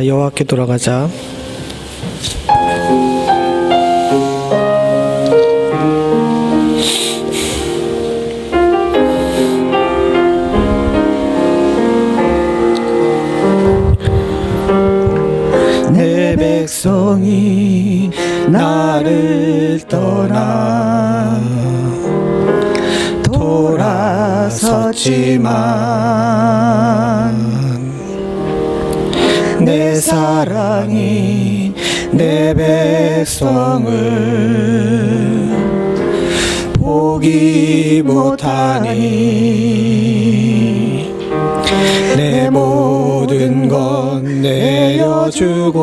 여호와께 돌아가자. 내 백성이 나를 떠나 돌아섰지만 내 사랑이 내 백성을 포기 못하니 내 모든 건 내려주고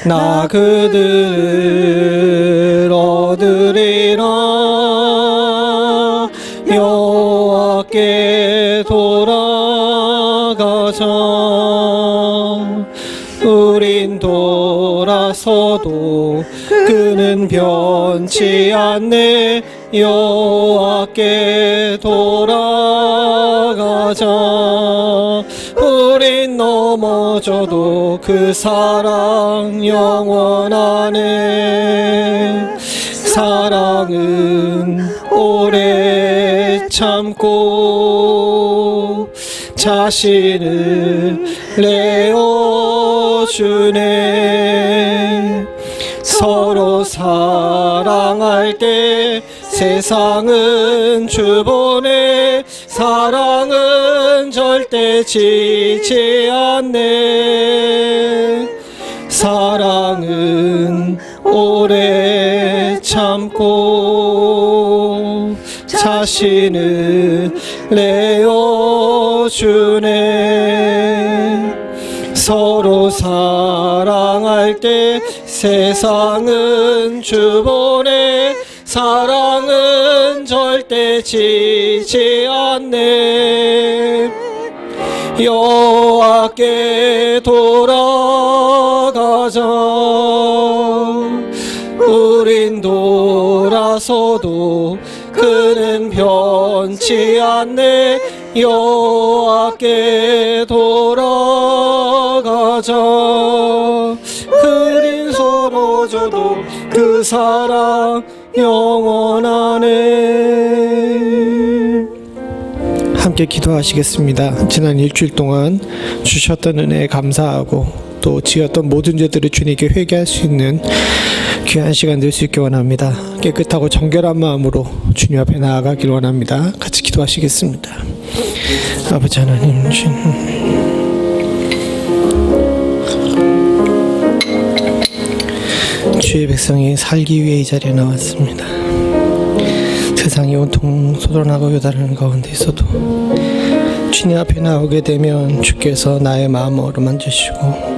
나 그들 얻으리라. 여호와께 돌아가자. 우린 돌아서도 그는 변치 않네. 여호와께 돌아가자. 우린 넘어져도 그 사랑 영원하네. 사랑은 오래 참고 자신을 내어주네. 서로 사랑할 때 세상은 주보네. 사랑은 절대 지지 않네. 사랑은 오래 참고 자신을 내어주네. 서로 사랑할 때 세상은 주보네. 사랑은 절대 지지 않네. 여호와께 돌아가자. 우린 돌아서도 그는 변치 않네. 여호와께 돌아가자. 그린 서러져도 그 사랑 영원하네. 함께 기도하시겠습니다. 지난 일주일 동안 주셨던 은혜에 감사하고 또 지었던 모든 죄들을 주님께 회개할 수 있는 귀한 시간 될 수 있기 원합니다. 깨끗하고 정결한 마음으로 주님 앞에 나아가길 원합니다. 같이 기도하시겠습니다. 아버지 하나님, 주의 백성이 살기 위해 이 자리에 나왔습니다. 세상이 온통 소란하고 요단하는 가운데 있어도 주님 앞에 나오게 되면 주께서 나의 마음을 어루만지시고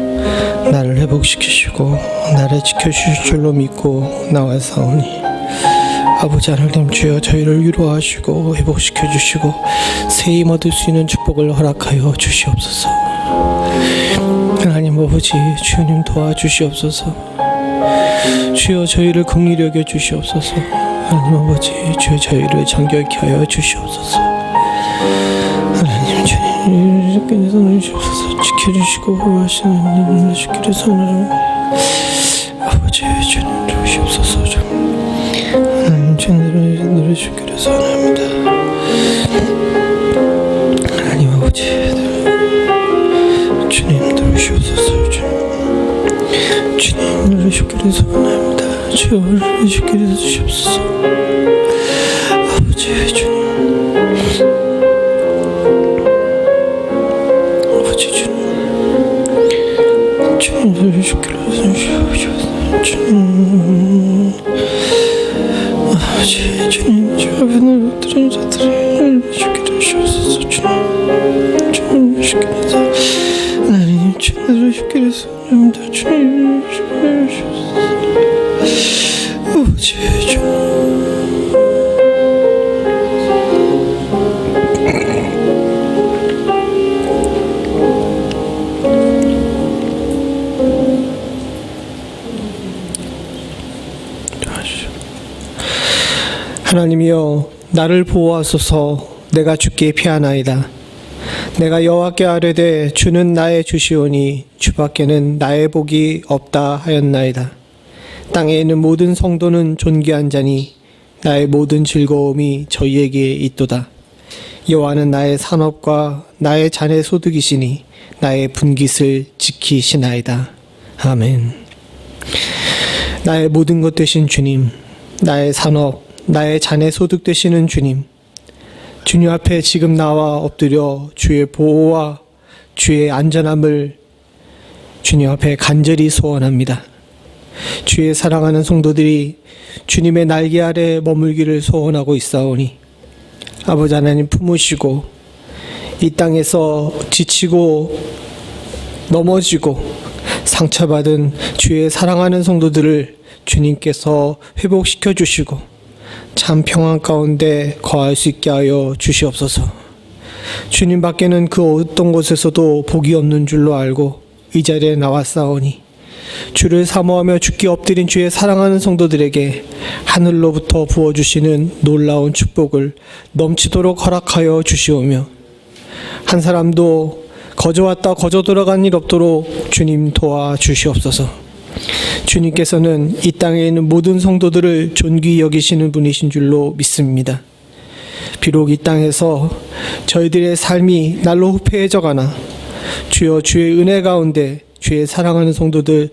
나를 회복시키시고 나를 지켜주실 줄로 믿고 나와사오니 아버지 하나님 주여 저희를 위로하시고 회복시켜 주시고 새 힘 얻을 수 있는 축복을 허락하여 주시옵소서. 하나님 아버지 주님 도와주시옵소서. 주여 저희를 긍휼히 여겨 주시옵소서. 하나님 아버지 주여 저희를 정결케 하여 주시옵소서. 하나님 주님 손을 주옵소서. 지켜주시고 보호하시는 하나님 주께서 손을 아버지 주님 주시옵소서. 하나님 주님을 주께서 선합니다. 하나님 아버지 주님 들으시옵소서. 주님 들으시옵소서. 원합니다. 주여 주께서 주시옵소서. 아버지 주님, 아버지 주님, 주님 들으시옵소서. 주님, 아버지 주님, 주 앞에 들은 자들을 주께서 주시옵소서. 주님 주께서 하나님 주님 들으시옵소서. 합니다. 주님 주시옵소서. 아버지 주님, 하나님이여 나를 보호하소서. 내가 주께 피하나이다. 내가 여호와께 아뢰되 주는 나의 주시오니 주밖에는 나의 복이 없다 하였나이다. 땅에 있는 모든 성도는 존귀한 자니 나의 모든 즐거움이 저희에게 있도다. 여호와는 나의 산업과 나의 잔의 소득이시니 나의 분깃을 지키시나이다. 아멘. 나의 모든 것 되신 주님, 나의 산업, 나의 잔의 소득 되시는 주님, 주님 앞에 지금 나와 엎드려 주의 보호와 주의 안전함을 주님 앞에 간절히 소원합니다. 주의 사랑하는 성도들이 주님의 날개 아래 머물기를 소원하고 있사오니 아버지 하나님 품으시고 이 땅에서 지치고 넘어지고 상처받은 주의 사랑하는 성도들을 주님께서 회복시켜 주시고 참 평안 가운데 거할 수 있게 하여 주시옵소서. 주님 밖에는 그 어떤 곳에서도 복이 없는 줄로 알고 이 자리에 나왔사오니 주를 사모하며 죽게 엎드린 주의 사랑하는 성도들에게 하늘로부터 부어주시는 놀라운 축복을 넘치도록 허락하여 주시오며 한 사람도 거저 왔다 거저 돌아간 일 없도록 주님 도와주시옵소서. 주님께서는 이 땅에 있는 모든 성도들을 존귀히 여기시는 분이신 줄로 믿습니다. 비록 이 땅에서 저희들의 삶이 날로 후패해져가나 주여 주의 은혜 가운데 주의 사랑하는 성도들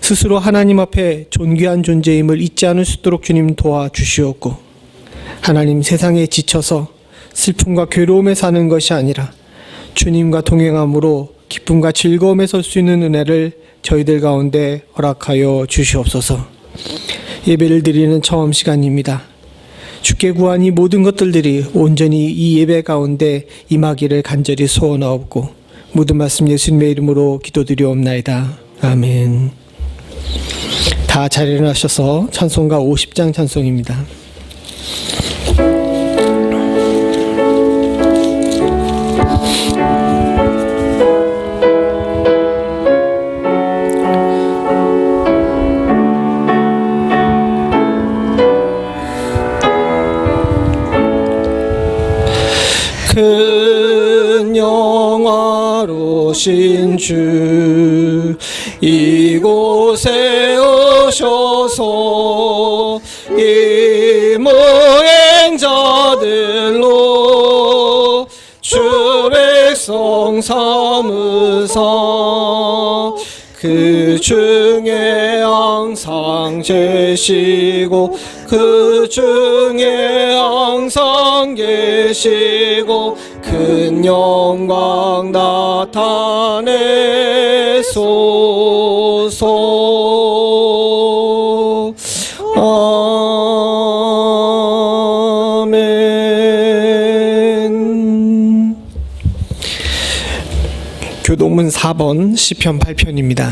스스로 하나님 앞에 존귀한 존재임을 잊지 않을 수 있도록 주님 도와주시옵고 하나님 세상에 지쳐서 슬픔과 괴로움에 사는 것이 아니라 주님과 동행함으로 기쁨과 즐거움에 설 수 있는 은혜를 저희들 가운데 허락하여 주시옵소서. 예배를 드리는 처음 시간입니다. 주께 구한 이 모든 것들이 온전히 이 예배 가운데 임하기를 간절히 소원하옵고 모든 말씀 예수님의 이름으로 기도드리옵나이다. 아멘. 다 잘 일어나셔서 찬송가 50장 찬송입니다. 큰 영화로신 주 이곳에 오셔서 이 무행자들로 주 백성 삼으사 그 중에 항상 계시고 그 중에 항상 계시고 큰 영광 나타내소서. 아멘. 교동문 4번 시편 8편입니다.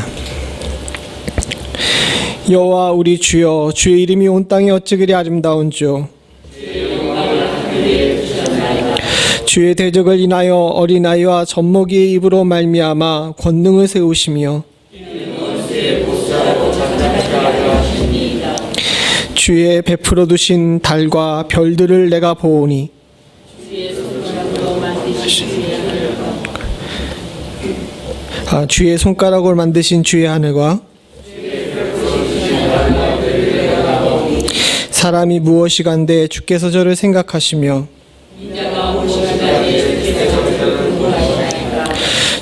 여호와 우리 주여 주의 이름이 온 땅에 어찌 그리 아름다운지요. 주의 대적을 인하여 어린아이와 젖먹이의 입으로 말미암아 권능을 세우시며 주의 베풀어 두신 달과 별들을 내가 보오니 주의 손가락으로 만드신 주의 하늘과 사람이 무엇이 간데 주께서 저를 생각하시며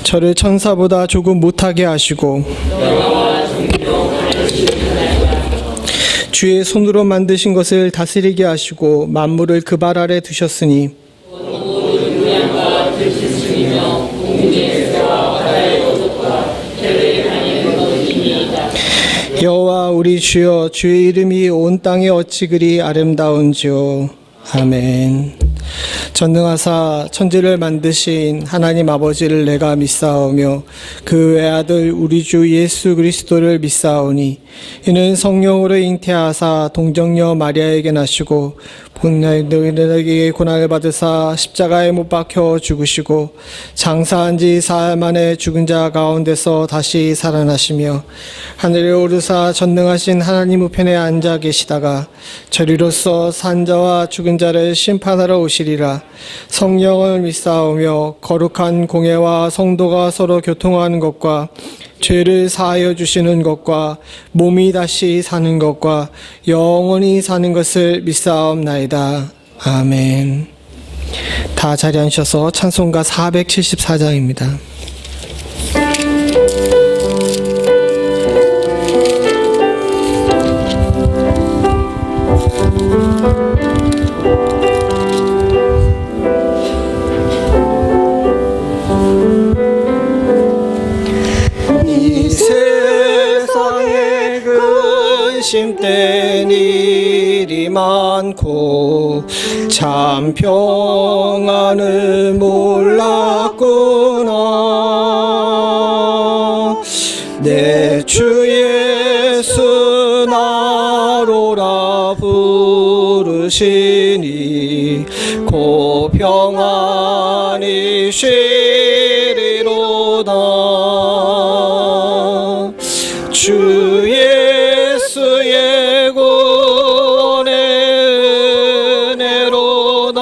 저를 천사보다 조금 못하게 하시고 주의 손으로 만드신 것을 다스리게 하시고 만물을 그 발 아래 두셨으니 여호와 우리 주여 주의 이름이 온 땅에 어찌 그리 아름다운지요. 아멘. 전능하사 천지를 만드신 하나님 아버지를 내가 믿사오며 그 외아들 우리 주 예수 그리스도를 믿사오니 이는 성령으로 잉태하사 동정녀 마리아에게 나시고 너희에게 고난을 받으사 십자가에 못 박혀 죽으시고 장사한 지 사흘 만에 죽은 자 가운데서 다시 살아나시며 하늘에 오르사 전능하신 하나님 우편에 앉아 계시다가 저리로서 산 자와 죽은 자를 심판하러 오시리라. 성령을 믿사오며 거룩한 공예와 성도가 서로 교통하는 것과 죄를 사하여 주시는 것과 몸이 다시 사는 것과 영원히 사는 것을 믿사옵나이다. 아멘. 다 자리에 앉으셔서 찬송가 474장입니다. 심된 일이 많고 참 평안을 몰랐구나. 내 주 예수 나로라 부르시니 고 평안히 쉬리로다. 주 예수의 구원의 은혜로다.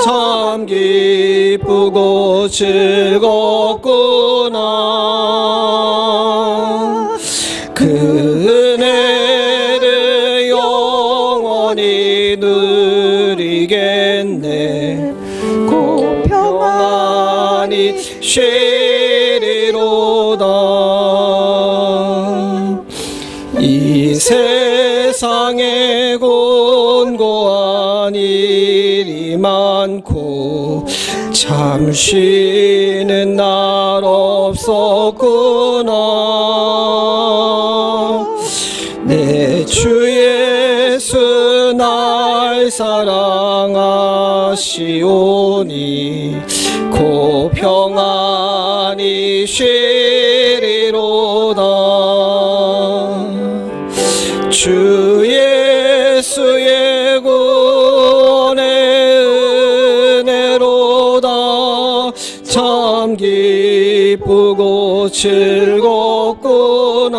참 기쁘고 즐겁구나. 그 은혜를 영원히 누리겠네. 고 평안히 쉬리로다. 이 세상에 곤고한 일이 많고 참 쉬는 날 없었구나. 내 주 예수 날 사랑하시오니 고 평안히 쉬리로다. 주 예수의 구원의 은혜로다. 참 기쁘고 즐겁구나.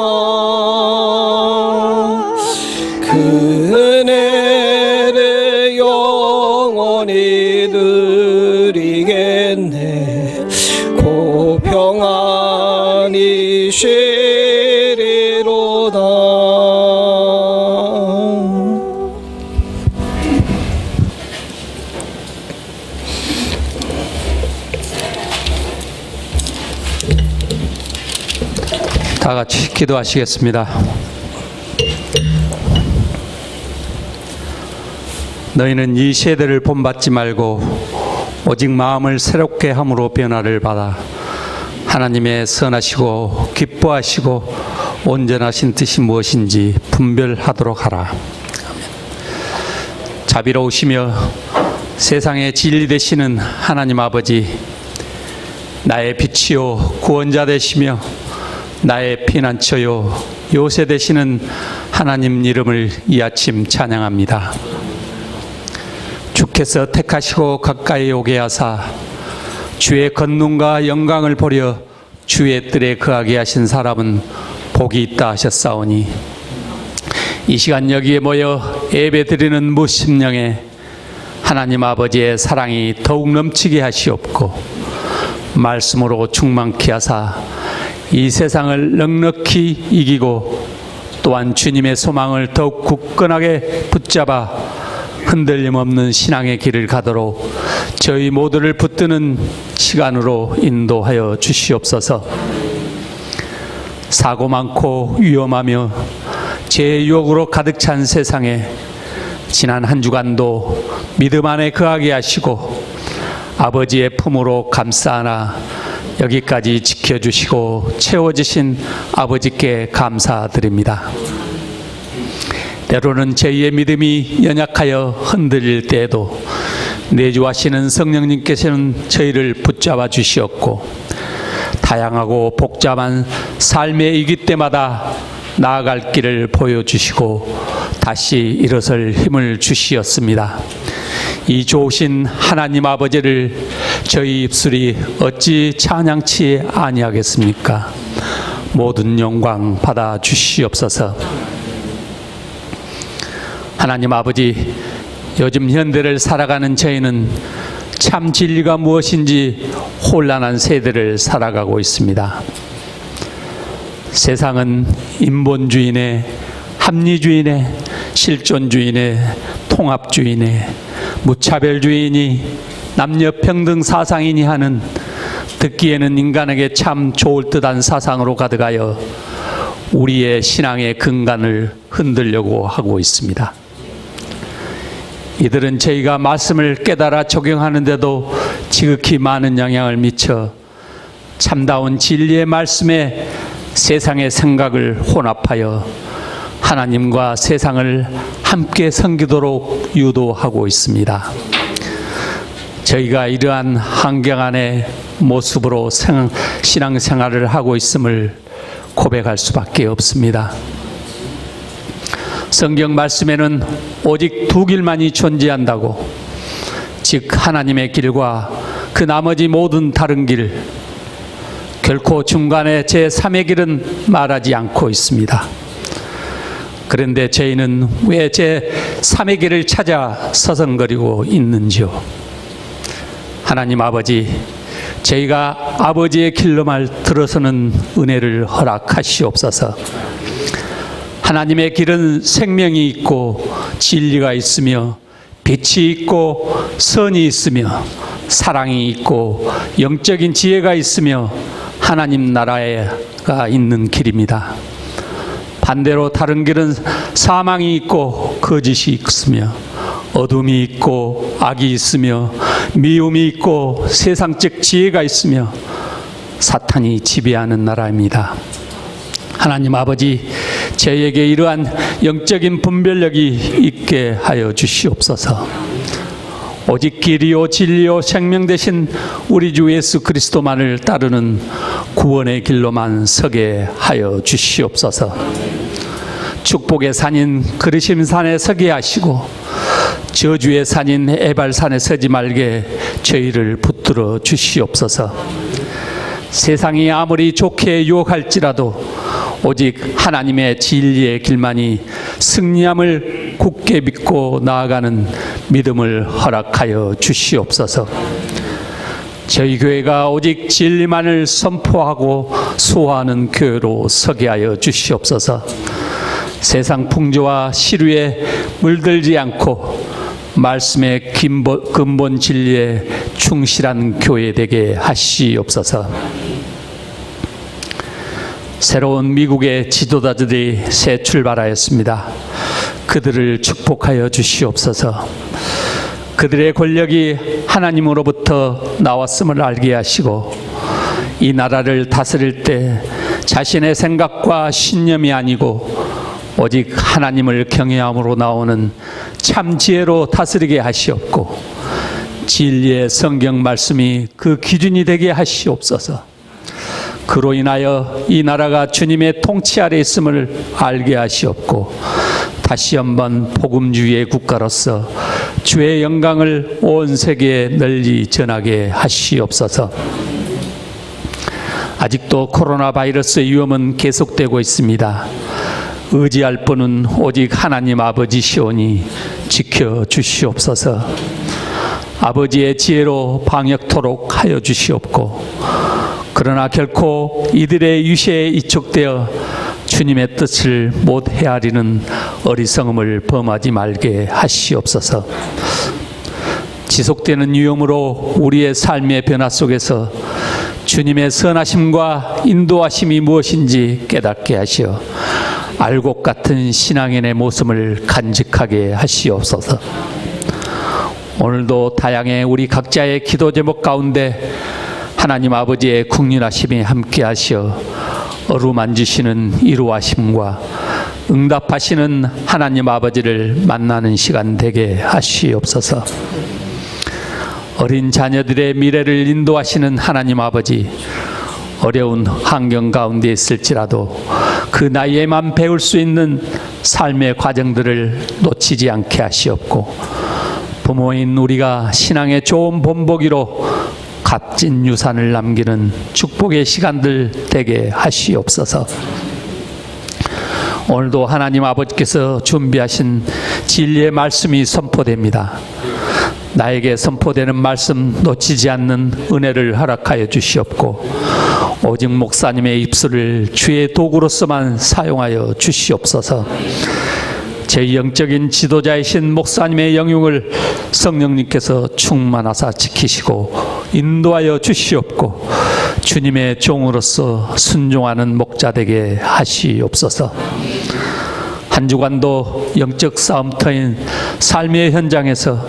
그 은혜를 영원히 누리겠네. 고 평안히 쉬리로다. 다 같이 기도하시겠습니다. 너희는 이 세대를 본받지 말고 오직 마음을 새롭게 함으로 변화를 받아 하나님의 선하시고 기뻐하시고 온전하신 뜻이 무엇인지 분별하도록 하라. 자비로우시며 세상의 진리 되시는 하나님 아버지, 나의 빛이요 구원자 되시며 나의 피난처요 요새 되시는 하나님 이름을 이 아침 찬양합니다. 주께서 택하시고 가까이 오게 하사 주의 권능과 영광을 보려 주의 뜰에 거하게 하신 사람은 복이 있다 하셨사오니, 이 시간 여기에 모여 예배 드리는 무심령에 하나님 아버지의 사랑이 더욱 넘치게 하시옵고 말씀으로 충만케 하사 이 세상을 넉넉히 이기고 또한 주님의 소망을 더욱 굳건하게 붙잡아 흔들림 없는 신앙의 길을 가도록 저희 모두를 붙드는 시간으로 인도하여 주시옵소서. 사고 많고 위험하며 죄의 유혹으로 가득 찬 세상에 지난 한 주간도 믿음 안에 거하게 하시고 아버지의 품으로 감싸 안아 여기까지 지켜주시고 채워주신 아버지께 감사드립니다. 때로는 저희의 믿음이 연약하여 흔들릴 때에도 내주하시는 성령님께서는 저희를 붙잡아 주시었고, 다양하고 복잡한 삶의 이기 때마다 나아갈 길을 보여주시고 다시 일어설 힘을 주시었습니다. 이 좋으신 하나님 아버지를 저희 입술이 어찌 찬양치 아니하겠습니까? 모든 영광 받아 주시옵소서. 하나님 아버지, 요즘 현대를 살아가는 저희는 참 진리가 무엇인지 혼란한 세대를 살아가고 있습니다. 세상은 인본주의네, 합리주의네, 실존주의네, 통합주의네, 무차별주의니, 남녀평등 사상이니 하는 듣기에는 인간에게 참 좋을 듯한 사상으로 가득하여 우리의 신앙의 근간을 흔들려고 하고 있습니다. 이들은 저희가 말씀을 깨달아 적용하는데도 지극히 많은 영향을 미쳐 참다운 진리의 말씀에 세상의 생각을 혼합하여 하나님과 세상을 함께 섬기도록 유도하고 있습니다. 저희가 이러한 환경 안에 모습으로 신앙생활을 하고 있음을 고백할 수밖에 없습니다. 성경 말씀에는 오직 두 길만이 존재한다고, 즉 하나님의 길과 그 나머지 모든 다른 길, 결코 중간에 제3의 길은 말하지 않고 있습니다. 그런데 저희는 왜 제3의 길을 찾아 서성거리고 있는지요? 하나님 아버지, 저희가 아버지의 길로만 들어서는 은혜를 허락하시옵소서. 하나님의 길은 생명이 있고 진리가 있으며 빛이 있고 선이 있으며 사랑이 있고 영적인 지혜가 있으며 하나님 나라가 있는 길입니다. 반대로 다른 길은 사망이 있고 거짓이 있으며 어둠이 있고 악이 있으며 미움이 있고 세상적 지혜가 있으며 사탄이 지배하는 나라입니다. 하나님 아버지, 저희에게 이러한 영적인 분별력이 있게 하여 주시옵소서. 오직 길이요 진리요 생명 되신 우리 주 예수 그리스도만을 따르는 구원의 길로만 서게 하여 주시옵소서. 축복의 산인 그리심산에 서게 하시고 저주의 산인 에발산에 서지 말게 저희를 붙들어 주시옵소서. 세상이 아무리 좋게 유혹할지라도 오직 하나님의 진리의 길만이 승리함을 굳게 믿고 나아가는 믿음을 허락하여 주시옵소서. 저희 교회가 오직 진리만을 선포하고 수호하는 교회로 서게 하여 주시옵소서. 세상 풍조와 시류에 물들지 않고 말씀의 근본 진리에 충실한 교회 되게 하시옵소서. 새로운 미국의 지도자들이 새 출발하였습니다. 그들을 축복하여 주시옵소서. 그들의 권력이 하나님으로부터 나왔음을 알게 하시고 이 나라를 다스릴 때 자신의 생각과 신념이 아니고 오직 하나님을 경외함으로 나오는 참 지혜로 다스리게 하시옵고 진리의 성경 말씀이 그 기준이 되게 하시옵소서. 그로 인하여 이 나라가 주님의 통치 아래 있음을 알게 하시옵고 다시 한번 복음주의의 국가로서 주의 영광을 온 세계에 널리 전하게 하시옵소서. 아직도 코로나 바이러스의 위험은 계속되고 있습니다. 의지할 분은 오직 하나님 아버지시오니 지켜주시옵소서. 아버지의 지혜로 방역토록 하여 주시옵고 그러나 결코 이들의 유시에 이촉되어 주님의 뜻을 못 헤아리는 어리석음을 범하지 말게 하시옵소서. 지속되는 위험으로 우리의 삶의 변화 속에서 주님의 선하심과 인도하심이 무엇인지 깨닫게 하시어 알곡 같은 신앙인의 모습을 간직하게 하시옵소서. 오늘도 다양한 우리 각자의 기도 제목 가운데 하나님 아버지의 국률하심이 함께 하시어 어루만지시는 이루하심과 응답하시는 하나님 아버지를 만나는 시간 되게 하시옵소서. 어린 자녀들의 미래를 인도하시는 하나님 아버지, 어려운 환경 가운데 있을지라도 그 나이에만 배울 수 있는 삶의 과정들을 놓치지 않게 하시옵고 부모인 우리가 신앙의 좋은 본보기로 값진 유산을 남기는 축복의 시간들 되게 하시옵소서. 오늘도 하나님 아버지께서 준비하신 진리의 말씀이 선포됩니다. 나에게 선포되는 말씀 놓치지 않는 은혜를 허락하여 주시옵고 오직 목사님의 입술을 주의 도구로서만 사용하여 주시옵소서. 제 영적인 지도자이신 목사님의 영육을 성령님께서 충만하사 지키시고 인도하여 주시옵고 주님의 종으로서 순종하는 목자 되게 하시옵소서. 한 주간도 영적 싸움터인 삶의 현장에서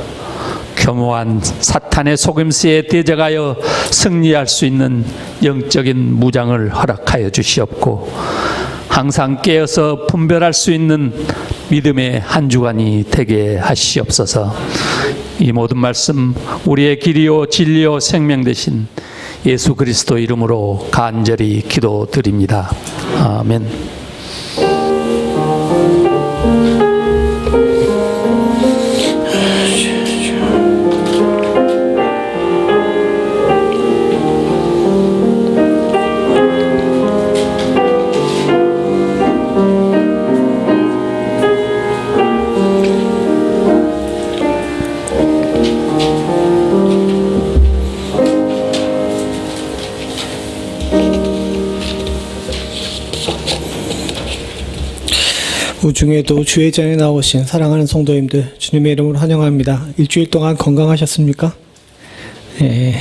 교묘한 사탄의 속임수에 대적하여 승리할 수 있는 영적인 무장을 허락하여 주시옵고 항상 깨어서 분별할 수 있는 믿음의 한 주간이 되게 하시옵소서. 이 모든 말씀 우리의 길이요 진리요 생명 되신 예수 그리스도 이름으로 간절히 기도드립니다. 아멘. 우중에도 주의 전에 나오신 사랑하는 성도님들 주님의 이름으로 환영합니다. 일주일 동안 건강하셨습니까? 예,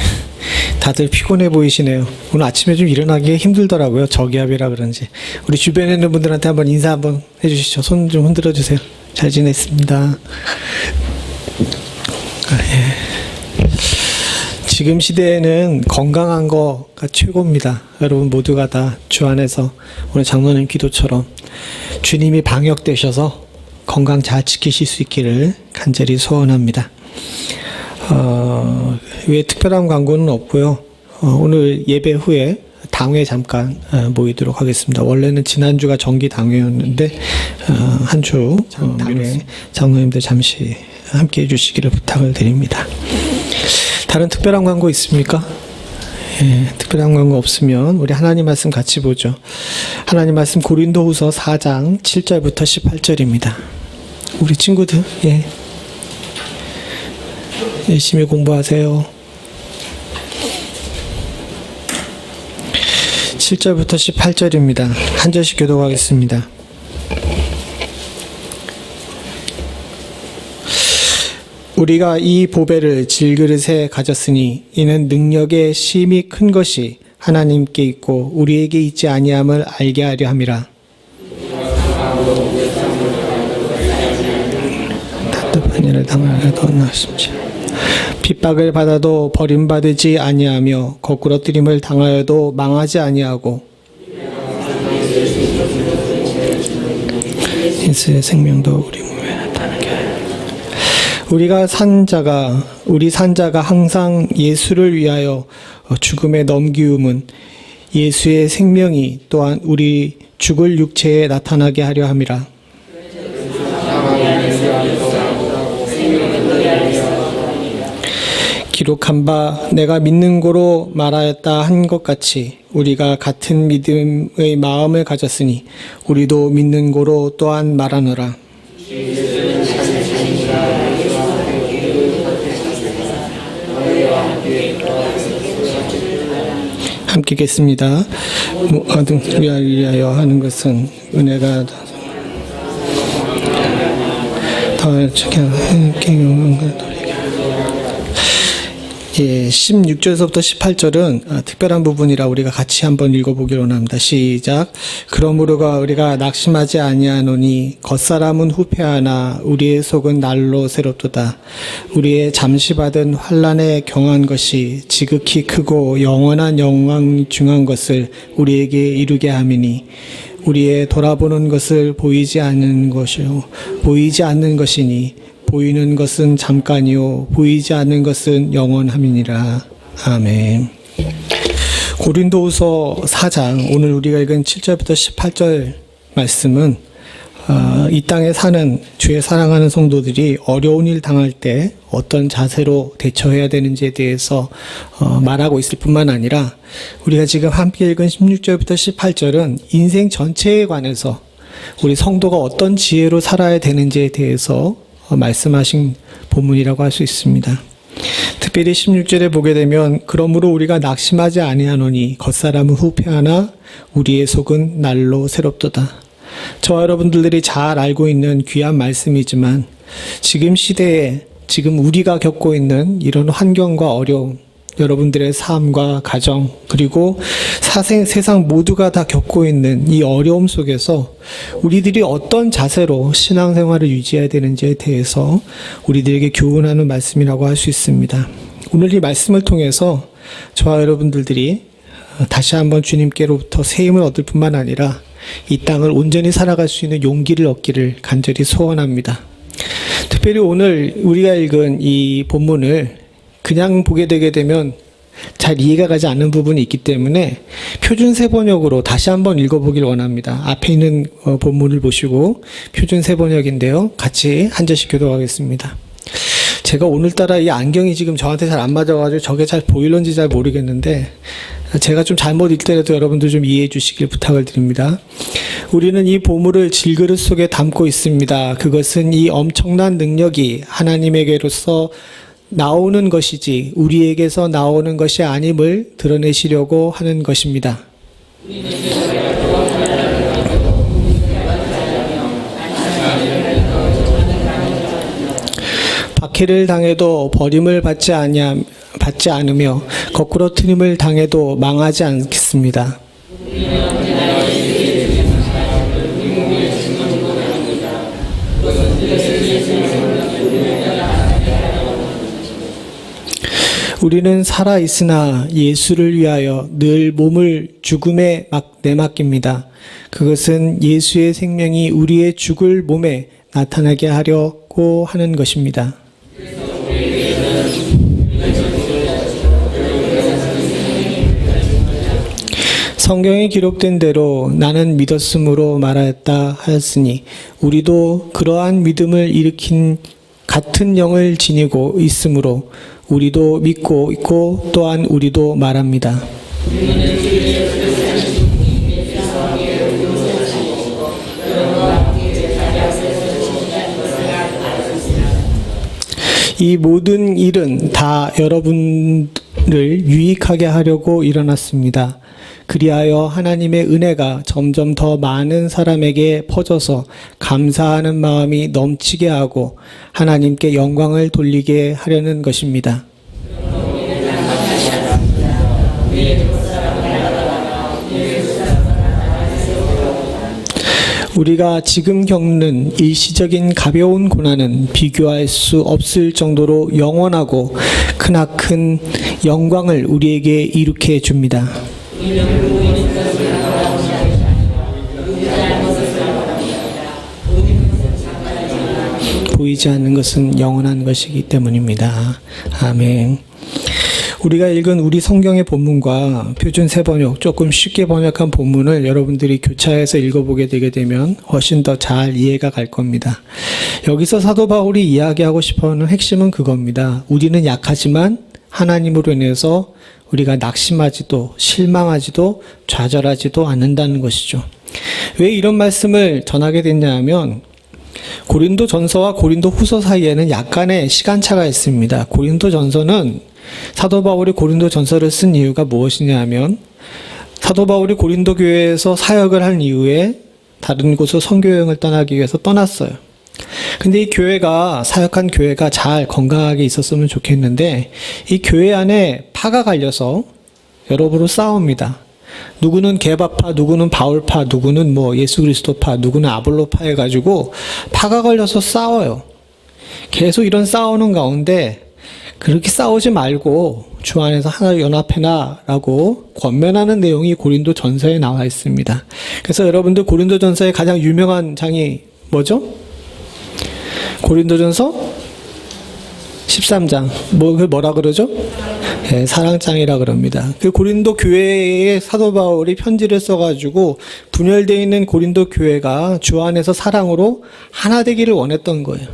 다들 피곤해 보이시네요. 오늘 아침에 좀 일어나기 힘들더라고요. 저기압이라 그런지. 우리 주변에 있는 분들한테 한번 인사 한번 해주시죠. 손 좀 흔들어 주세요. 잘 지냈습니다. 예. 지금 시대에는 건강한 거가 최고입니다. 여러분 모두가 다 주 안에서 오늘 장로님 기도처럼 주님이 방역되셔서 건강 잘 지키실 수 있기를 간절히 소원합니다. 외에 특별한 광고는 없고요. 오늘 예배 후에 당회 잠깐 모이도록 하겠습니다. 원래는 지난주가 정기 당회였는데 한 주 당회 장로님들 잠시 함께 해주시기를 부탁을 드립니다. 다른 특별한 광고 있습니까? 예, 특별한 광고 없으면 우리 하나님 말씀 같이 보죠. 하나님 말씀 고린도후서 4장 7절부터 18절입니다. 우리 친구들 예, 열심히 공부하세요. 7절부터 18절입니다. 한 절씩 교독하겠습니다. 우리가 이 보배를 질그릇에 가졌으니 이는 능력의 심히 큰 것이 하나님께 있고 우리에게 있지 아니함을 알게 하려 함이라. 답답한 일을 당하여도 나십시오. 핍박을 받아도 버림받지 아니하며 거꾸러뜨림을 당하여도 망하지 아니하고 예수의 생명도 우리 몸에 나타나게 하여 우리 산자가 항상 예수를 위하여 죽음에 넘기움은 예수의 생명이 또한 우리 죽을 육체에 나타나게 하려 함이라. 기록한 바 내가 믿는 고로 말하였다 한 것 같이 우리가 같은 믿음의 마음을 가졌으니 우리도 믿는 고로 또한 말하노라. 함께 읽겠습니다. 모든 위하여 하는 것은 은혜가 더 예, 16절에서부터 18절은 특별한 부분이라 우리가 같이 한번 읽어보기로 합니다. 시작. 그러므로가 우리가 낙심하지 아니하노니 겉사람은 후패하나 우리의 속은 날로 새롭도다. 우리의 잠시 받은 환난에 경한 것이 지극히 크고 영원한 영광 중한 것을 우리에게 이루게 함이니 우리의 돌아보는 것을 보이지 않는 것이니 보이는 것은 잠깐이요 보이지 않는 것은 영원함이니라. 아멘. 고린도후서 4장 오늘 우리가 읽은 7절부터 18절 말씀은 이 땅에 사는 주의 사랑하는 성도들이 어려운 일 당할 때 어떤 자세로 대처해야 되는지에 대해서 말하고 있을 뿐만 아니라 우리가 지금 함께 읽은 16절부터 18절은 인생 전체에 관해서 우리 성도가 어떤 지혜로 살아야 되는지에 대해서 말씀하신 본문이라고 할 수 있습니다. 특별히 16절에 보게 되면 그러므로 우리가 낙심하지 아니하노니 겉사람은 후패하나 우리의 속은 날로 새롭도다. 저와 여러분들이 잘 알고 있는 귀한 말씀이지만 지금 시대에 지금 우리가 겪고 있는 이런 환경과 어려움, 여러분들의 삶과 가정 그리고 세상 모두가 다 겪고 있는 이 어려움 속에서 우리들이 어떤 자세로 신앙생활을 유지해야 되는지에 대해서 우리들에게 교훈하는 말씀이라고 할 수 있습니다. 오늘 이 말씀을 통해서 저와 여러분들이 다시 한번 주님께로부터 새 힘을 얻을 뿐만 아니라 이 땅을 온전히 살아갈 수 있는 용기를 얻기를 간절히 소원합니다. 특별히 오늘 우리가 읽은 이 본문을 그냥 보게 되게 되면 잘 이해가 가지 않는 부분이 있기 때문에 표준세 번역으로 다시 한번 읽어보길 원합니다. 앞에 있는 본문을 보시고 표준세 번역인데요. 같이 한 절씩 교독하겠습니다. 제가 오늘따라 이 안경이 지금 저한테 잘 안 맞아가지고 저게 잘 보일런지 잘 모르겠는데 제가 좀 잘못 읽더라도 여러분들 좀 이해해 주시길 부탁을 드립니다. 우리는 이 보물을 질그릇 속에 담고 있습니다. 그것은 이 엄청난 능력이 하나님에게로서 나오는 것이지 우리에게서 나오는 것이 아님을 드러내시려고 하는 것입니다. 박해를 당해도 버림을 받지 않으며 거꾸로 트림을 당해도 망하지 않겠습니다. 우리는 살아있으나 예수를 위하여 늘 몸을 죽음에 내맡깁니다. 그것은 예수의 생명이 우리의 죽을 몸에 나타나게 하려고 하는 것입니다. 성경에 기록된 대로 나는 믿었으므로 말하였다 하였으니 우리도 그러한 믿음을 일으킨 같은 영을 지니고 있으므로 우리도 믿고 있고 또한 우리도 말합니다. 이 모든 일은 다 여러분을 유익하게 하려고 일어났습니다. 그리하여 하나님의 은혜가 점점 더 많은 사람에게 퍼져서 감사하는 마음이 넘치게 하고 하나님께 영광을 돌리게 하려는 것입니다. 우리가 지금 겪는 일시적인 가벼운 고난은 비교할 수 없을 정도로 영원하고 크나큰 영광을 우리에게 이룩해 줍니다. 보이지 않는 것은 영원한 것이기 때문입니다. 아멘. 우리가 읽은 우리 성경의 본문과 표준 세 번역, 조금 쉽게 번역한 본문을 여러분들이 교차해서 읽어보게 되게 되면 훨씬 더 잘 이해가 갈 겁니다. 여기서 사도 바울이 이야기하고 싶어하는 핵심은 그겁니다. 우리는 약하지만 하나님으로 인해서 우리가 낙심하지도 실망하지도 좌절하지도 않는다는 것이죠. 왜 이런 말씀을 전하게 됐냐 하면 고린도 전서와 고린도 후서 사이에는 약간의 시간차가 있습니다. 고린도 전서는 사도 바울이 고린도 전서를 쓴 이유가 무엇이냐 하면 사도 바울이 고린도 교회에서 사역을 한 이후에 다른 곳으로 선교여행을 떠나기 위해서 떠났어요. 근데 이 교회가 사역한 교회가 잘 건강하게 있었으면 좋겠는데 이 교회 안에 파가 갈려서 여러 부로 싸웁니다. 누구는 게바파, 누구는 바울파, 누구는 예수 그리스도파, 누구는 아볼로파 해가지고 파가 걸려서 싸워요. 계속 이런 싸우는 가운데 그렇게 싸우지 말고 주 안에서 하나로 연합해라라고 권면하는 내용이 고린도 전서에 나와 있습니다. 그래서 여러분들 고린도 전서의 가장 유명한 장이 뭐죠? 고린도 전서 13장 뭐라 그러죠? 예, 사랑장이라 그럽니다. 그 고린도 교회에 사도 바울이 편지를 써가지고 분열되어 있는 고린도 교회가 주 안에서 사랑으로 하나 되기를 원했던 거예요.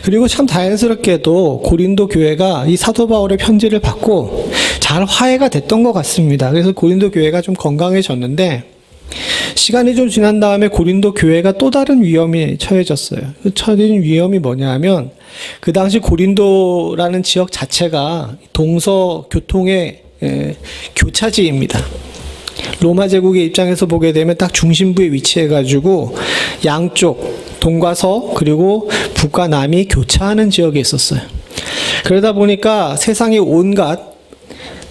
그리고 참 다행스럽게도 고린도 교회가 이 사도 바울의 편지를 받고 잘 화해가 됐던 것 같습니다. 그래서 고린도 교회가 좀 건강해졌는데, 시간이 좀 지난 다음에 고린도 교회가 또 다른 위험에 처해졌어요. 그 처해진 위험이 뭐냐 하면, 그 당시 고린도라는 지역 자체가 동서 교통의 교차지입니다. 로마 제국의 입장에서 보게 되면 딱 중심부에 위치해가지고 양쪽 동과 서 그리고 북과 남이 교차하는 지역에 있었어요. 그러다 보니까 세상에 온갖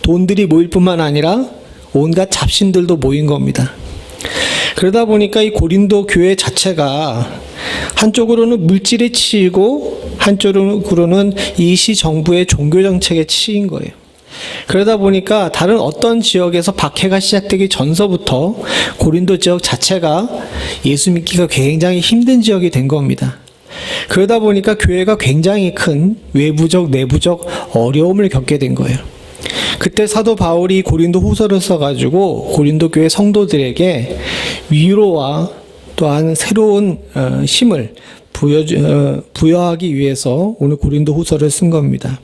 돈들이 모일 뿐만 아니라 온갖 잡신들도 모인 겁니다. 그러다 보니까 이 고린도 교회 자체가 한쪽으로는 물질에 치이고 한쪽으로는 이 시 정부의 종교 정책에 치인 거예요. 그러다 보니까 다른 어떤 지역에서 박해가 시작되기 전서부터 고린도 지역 자체가 예수 믿기가 굉장히 힘든 지역이 된 겁니다. 그러다 보니까 교회가 굉장히 큰 외부적 내부적 어려움을 겪게 된 거예요. 그때 사도 바울이 고린도 후서를 써가지고 고린도 교회 성도들에게 위로와 또한 새로운 힘을 부여하기 위해서 오늘 고린도 후서를 쓴 겁니다.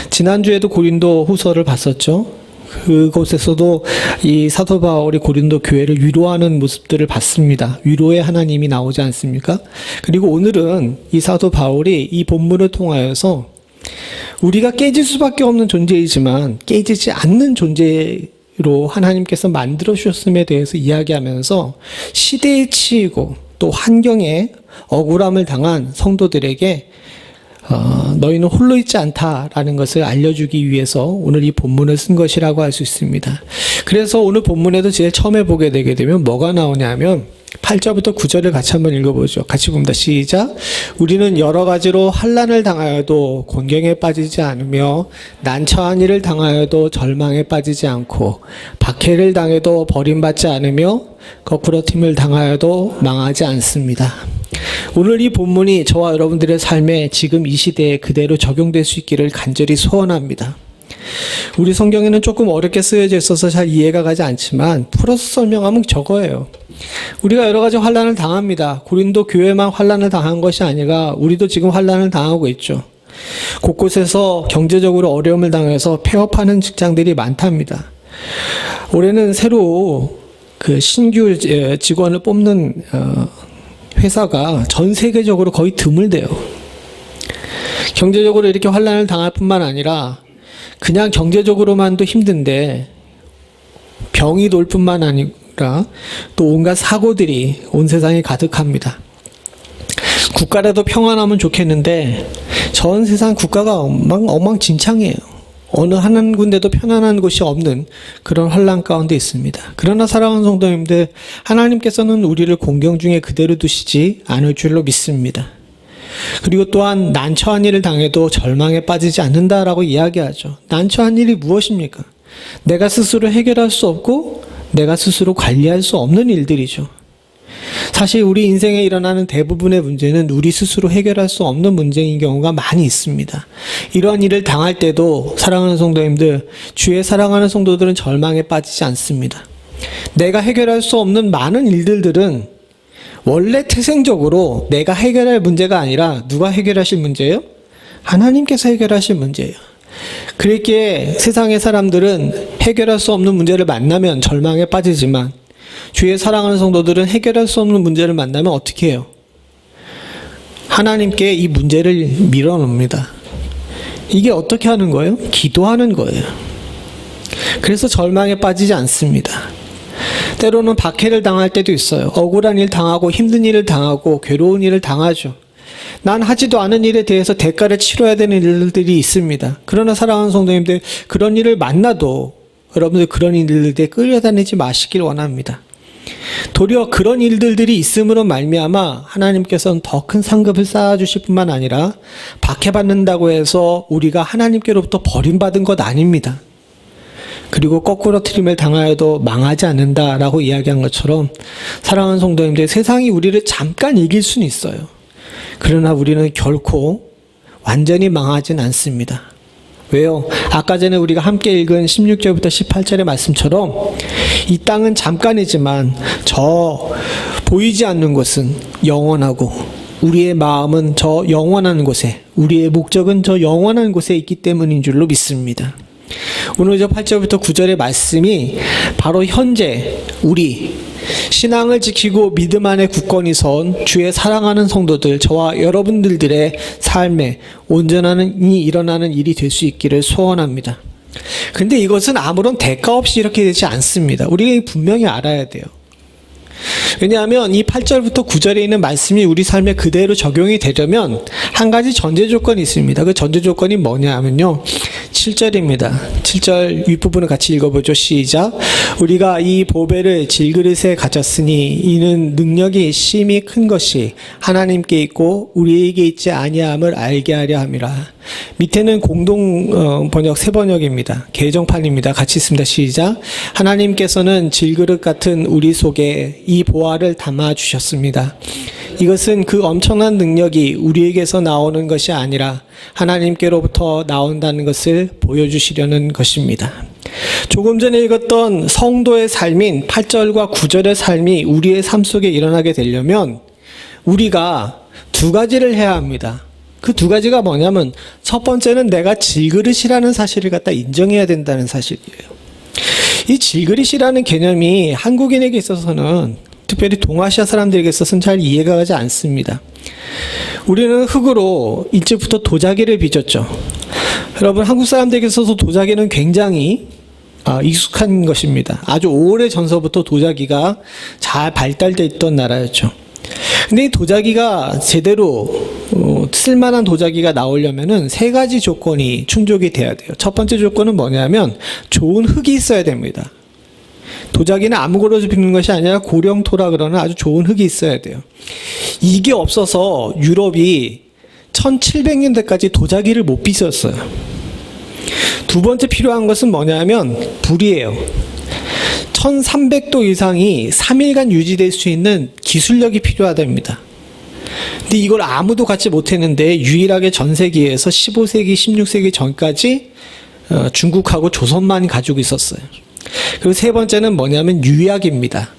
지난주에도 고린도 후서를 봤었죠. 그곳에서도 이 사도 바울이 고린도 교회를 위로하는 모습들을 봤습니다. 위로의 하나님이 나오지 않습니까? 그리고 오늘은 이 사도 바울이 이 본문을 통하여서 우리가 깨질 수밖에 없는 존재이지만 깨지지 않는 존재로 하나님께서 만들어 주셨음에 대해서 이야기하면서 시대에 치이고 또 환경에 억울함을 당한 성도들에게 너희는 홀로 있지 않다라는 것을 알려주기 위해서 오늘 이 본문을 쓴 것이라고 할 수 있습니다. 그래서 오늘 본문에도 제일 처음에 보게 되게 되면 뭐가 나오냐면 8절부터 9절을 같이 한번 읽어보죠. 같이 봅니다. 시작. 우리는 여러 가지로 환난을 당하여도 곤경에 빠지지 않으며 난처한 일을 당하여도 절망에 빠지지 않고 박해를 당해도 버림받지 않으며 거꾸로 팀을 당하여도 망하지 않습니다. 오늘 이 본문이 저와 여러분들의 삶에 지금 이 시대에 그대로 적용될 수 있기를 간절히 소원합니다. 우리 성경에는 조금 어렵게 쓰여져 있어서 잘 이해가 가지 않지만 풀어서 설명하면 저거예요. 우리가 여러 가지 환난을 당합니다. 고린도 교회만 환난을 당한 것이 아니라 우리도 지금 환난을 당하고 있죠. 곳곳에서 경제적으로 어려움을 당해서 폐업하는 직장들이 많답니다. 올해는 새로 그 신규 직원을 뽑는 회사가 전 세계적으로 거의 드물대요. 경제적으로 이렇게 환난을 당할 뿐만 아니라 그냥 경제적으로만도 힘든데 병이 돌 뿐만 아니라 또 온갖 사고들이 온 세상에 가득합니다. 국가라도 평안하면 좋겠는데 전 세상 국가가 엉망진창이에요. 어느 한 군데도 편안한 곳이 없는 그런 환난 가운데 있습니다. 그러나 사랑하는 성도님들, 하나님께서는 우리를 공경 중에 그대로 두시지 않을 줄로 믿습니다. 그리고 또한 난처한 일을 당해도 절망에 빠지지 않는다라고 이야기하죠. 난처한 일이 무엇입니까? 내가 스스로 해결할 수 없고 내가 스스로 관리할 수 없는 일들이죠. 사실 우리 인생에 일어나는 대부분의 문제는 우리 스스로 해결할 수 없는 문제인 경우가 많이 있습니다. 이러한 일을 당할 때도 사랑하는 성도님들, 주의 사랑하는 성도들은 절망에 빠지지 않습니다. 내가 해결할 수 없는 많은 일들은 원래 태생적으로 내가 해결할 문제가 아니라 누가 해결하실 문제예요? 하나님께서 해결하실 문제예요. 그렇기에 세상의 사람들은 해결할 수 없는 문제를 만나면 절망에 빠지지만 주의 사랑하는 성도들은 해결할 수 없는 문제를 만나면 어떻게 해요? 하나님께 이 문제를 밀어놓습니다. 이게 어떻게 하는 거예요? 기도하는 거예요. 그래서 절망에 빠지지 않습니다. 때로는 박해를 당할 때도 있어요. 억울한 일 당하고 힘든 일을 당하고 괴로운 일을 당하죠. 난 하지도 않은 일에 대해서 대가를 치러야 되는 일들이 있습니다. 그러나 사랑하는 성도님들, 그런 일을 만나도 여러분들 그런 일들에 끌려다니지 마시길 원합니다. 도리어 그런 일들이 있음으로 말미암아 하나님께서는 더 큰 상급을 쌓아주실 뿐만 아니라 박해받는다고 해서 우리가 하나님께로부터 버림받은 것 아닙니다. 그리고 거꾸로 트림을 당하여도 망하지 않는다라고 이야기한 것처럼 사랑하는 성도님들, 세상이 우리를 잠깐 이길 수는 있어요. 그러나 우리는 결코 완전히 망하진 않습니다. 왜요? 아까 전에 우리가 함께 읽은 16절부터 18절의 말씀처럼 이 땅은 잠깐이지만 저 보이지 않는 곳은 영원하고 우리의 마음은 저 영원한 곳에, 우리의 목적은 저 영원한 곳에 있기 때문인 줄로 믿습니다. 오늘 저 8절부터 9절의 말씀이 바로 현재 우리 신앙을 지키고 믿음 안에 굳건히 선 주의 사랑하는 성도들, 저와 여러분들의 삶에 온전히 일어나는 일이 될 수 있기를 소원합니다. 근데 이것은 아무런 대가 없이 이렇게 되지 않습니다. 우리가 분명히 알아야 돼요. 왜냐하면 이 8절부터 9절에 있는 말씀이 우리 삶에 그대로 적용이 되려면 한 가지 전제 조건이 있습니다. 그 전제 조건이 뭐냐 하면요, 7절입니다. 7절 윗부분을 같이 읽어보죠. 시작. 우리가 이 보배를 질그릇에 가졌으니 이는 능력이 심히 큰 것이 하나님께 있고 우리에게 있지 아니함을 알게 하려 함이라. 밑에는 공동 번역 새 번역입니다. 개정판입니다. 같이 읽습니다. 시작. 하나님께서는 질그릇 같은 우리 속에 이 보화를 담아 주셨습니다. 이것은 그 엄청난 능력이 우리에게서 나오는 것이 아니라 하나님께로부터 나온다는 것을 보여주시려는 것입니다. 조금 전에 읽었던 성도의 삶인 8절과 9절의 삶이 우리의 삶 속에 일어나게 되려면 우리가 두 가지를 해야 합니다. 그 두 가지가 뭐냐면, 첫 번째는 내가 질그릇이라는 사실을 갖다 인정해야 된다는 사실이에요. 이 질그릇이라는 개념이 한국인에게 있어서는, 특별히 동아시아 사람들에게 있어서는 잘 이해가 가지 않습니다. 우리는 흙으로 일찍부터 도자기를 빚었죠. 여러분, 한국 사람들에게 있어서 도자기는 굉장히 익숙한 것입니다. 아주 오래 전서부터 도자기가 잘 발달되어 있던 나라였죠. 근데 이 도자기가 제대로 쓸만한 도자기가 나오려면은 세 가지 조건이 충족이 돼야 돼요. 첫 번째 조건은 뭐냐면 좋은 흙이 있어야 됩니다. 도자기는 아무거나 빚는 것이 아니라 고령토라 그러는 아주 좋은 흙이 있어야 돼요. 이게 없어서 유럽이 1700년대까지 도자기를 못 빚었어요. 두 번째 필요한 것은 뭐냐면 불이에요. 1300도 이상이 3일간 유지될 수 있는 기술력이 필요하답니다. 근데 이걸 아무도 갖지 못했는데 유일하게 전 세계에서 15세기, 16세기 전까지 중국하고 조선만 가지고 있었어요. 그리고 세 번째는 뭐냐면 유약입니다.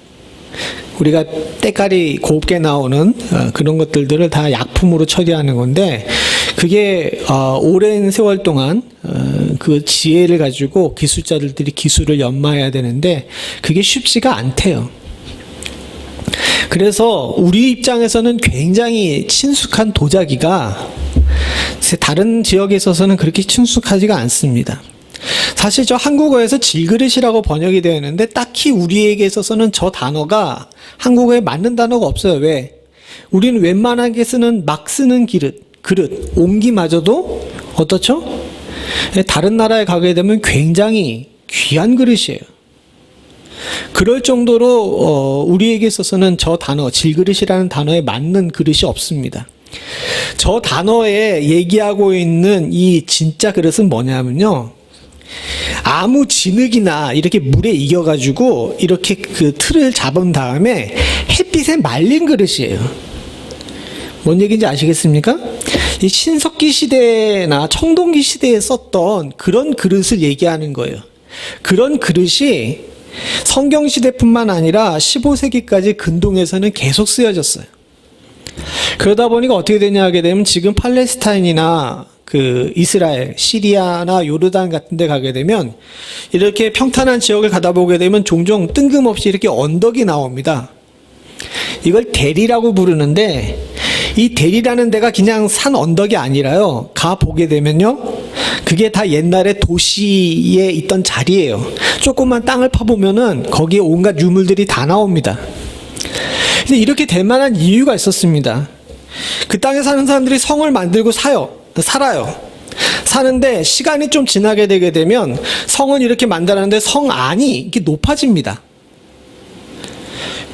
우리가 때깔이 곱게 나오는 그런 것들을 다 약품으로 처리하는 건데, 그게 오랜 세월 동안 그 지혜를 가지고 기술자들이 기술을 연마해야 되는데 그게 쉽지가 않대요. 그래서 우리 입장에서는 굉장히 친숙한 도자기가 다른 지역에 있어서는 그렇게 친숙하지가 않습니다. 사실 저 한국어에서 질그릇이라고 번역이 되어 있는데 딱히 우리에게 있어서는 저 단어가 한국어에 맞는 단어가 없어요. 왜? 우리는 웬만하게 막 쓰는 그릇, 옹기마저도 어떻죠? 다른 나라에 가게 되면 굉장히 귀한 그릇이에요. 그럴 정도로 우리에게 있어서는 저 단어, 질그릇이라는 단어에 맞는 그릇이 없습니다. 저 단어에 얘기하고 있는 이 진짜 그릇은 뭐냐면요, 아무 진흙이나 이렇게 물에 익어가지고 이렇게 그 틀을 잡은 다음에 햇빛에 말린 그릇이에요. 뭔 얘기인지 아시겠습니까? 이 신석기 시대나 청동기 시대에 썼던 그런 그릇을 얘기하는 거예요. 그런 그릇이 성경 시대뿐만 아니라 15세기까지 근동에서는 계속 쓰여졌어요. 그러다 보니까 어떻게 되냐 하게 되면 지금 팔레스타인이나 그 이스라엘, 시리아나 요르단 같은 데 가게 되면 이렇게 평탄한 지역을 가다 보게 되면 종종 뜬금없이 이렇게 언덕이 나옵니다. 이걸 대리라고 부르는데, 이 대리라는 데가 그냥 산 언덕이 아니라요, 가 보게 되면요, 그게 다 옛날에 도시에 있던 자리예요. 조금만 땅을 파보면은 거기에 온갖 유물들이 다 나옵니다. 근데 이렇게 될 만한 이유가 있었습니다. 그 땅에 사는 사람들이 성을 만들고 살아요. 사는데 시간이 좀 지나게 되게 되면 성을 이렇게 만들었는데 성 안이 이렇게 높아집니다.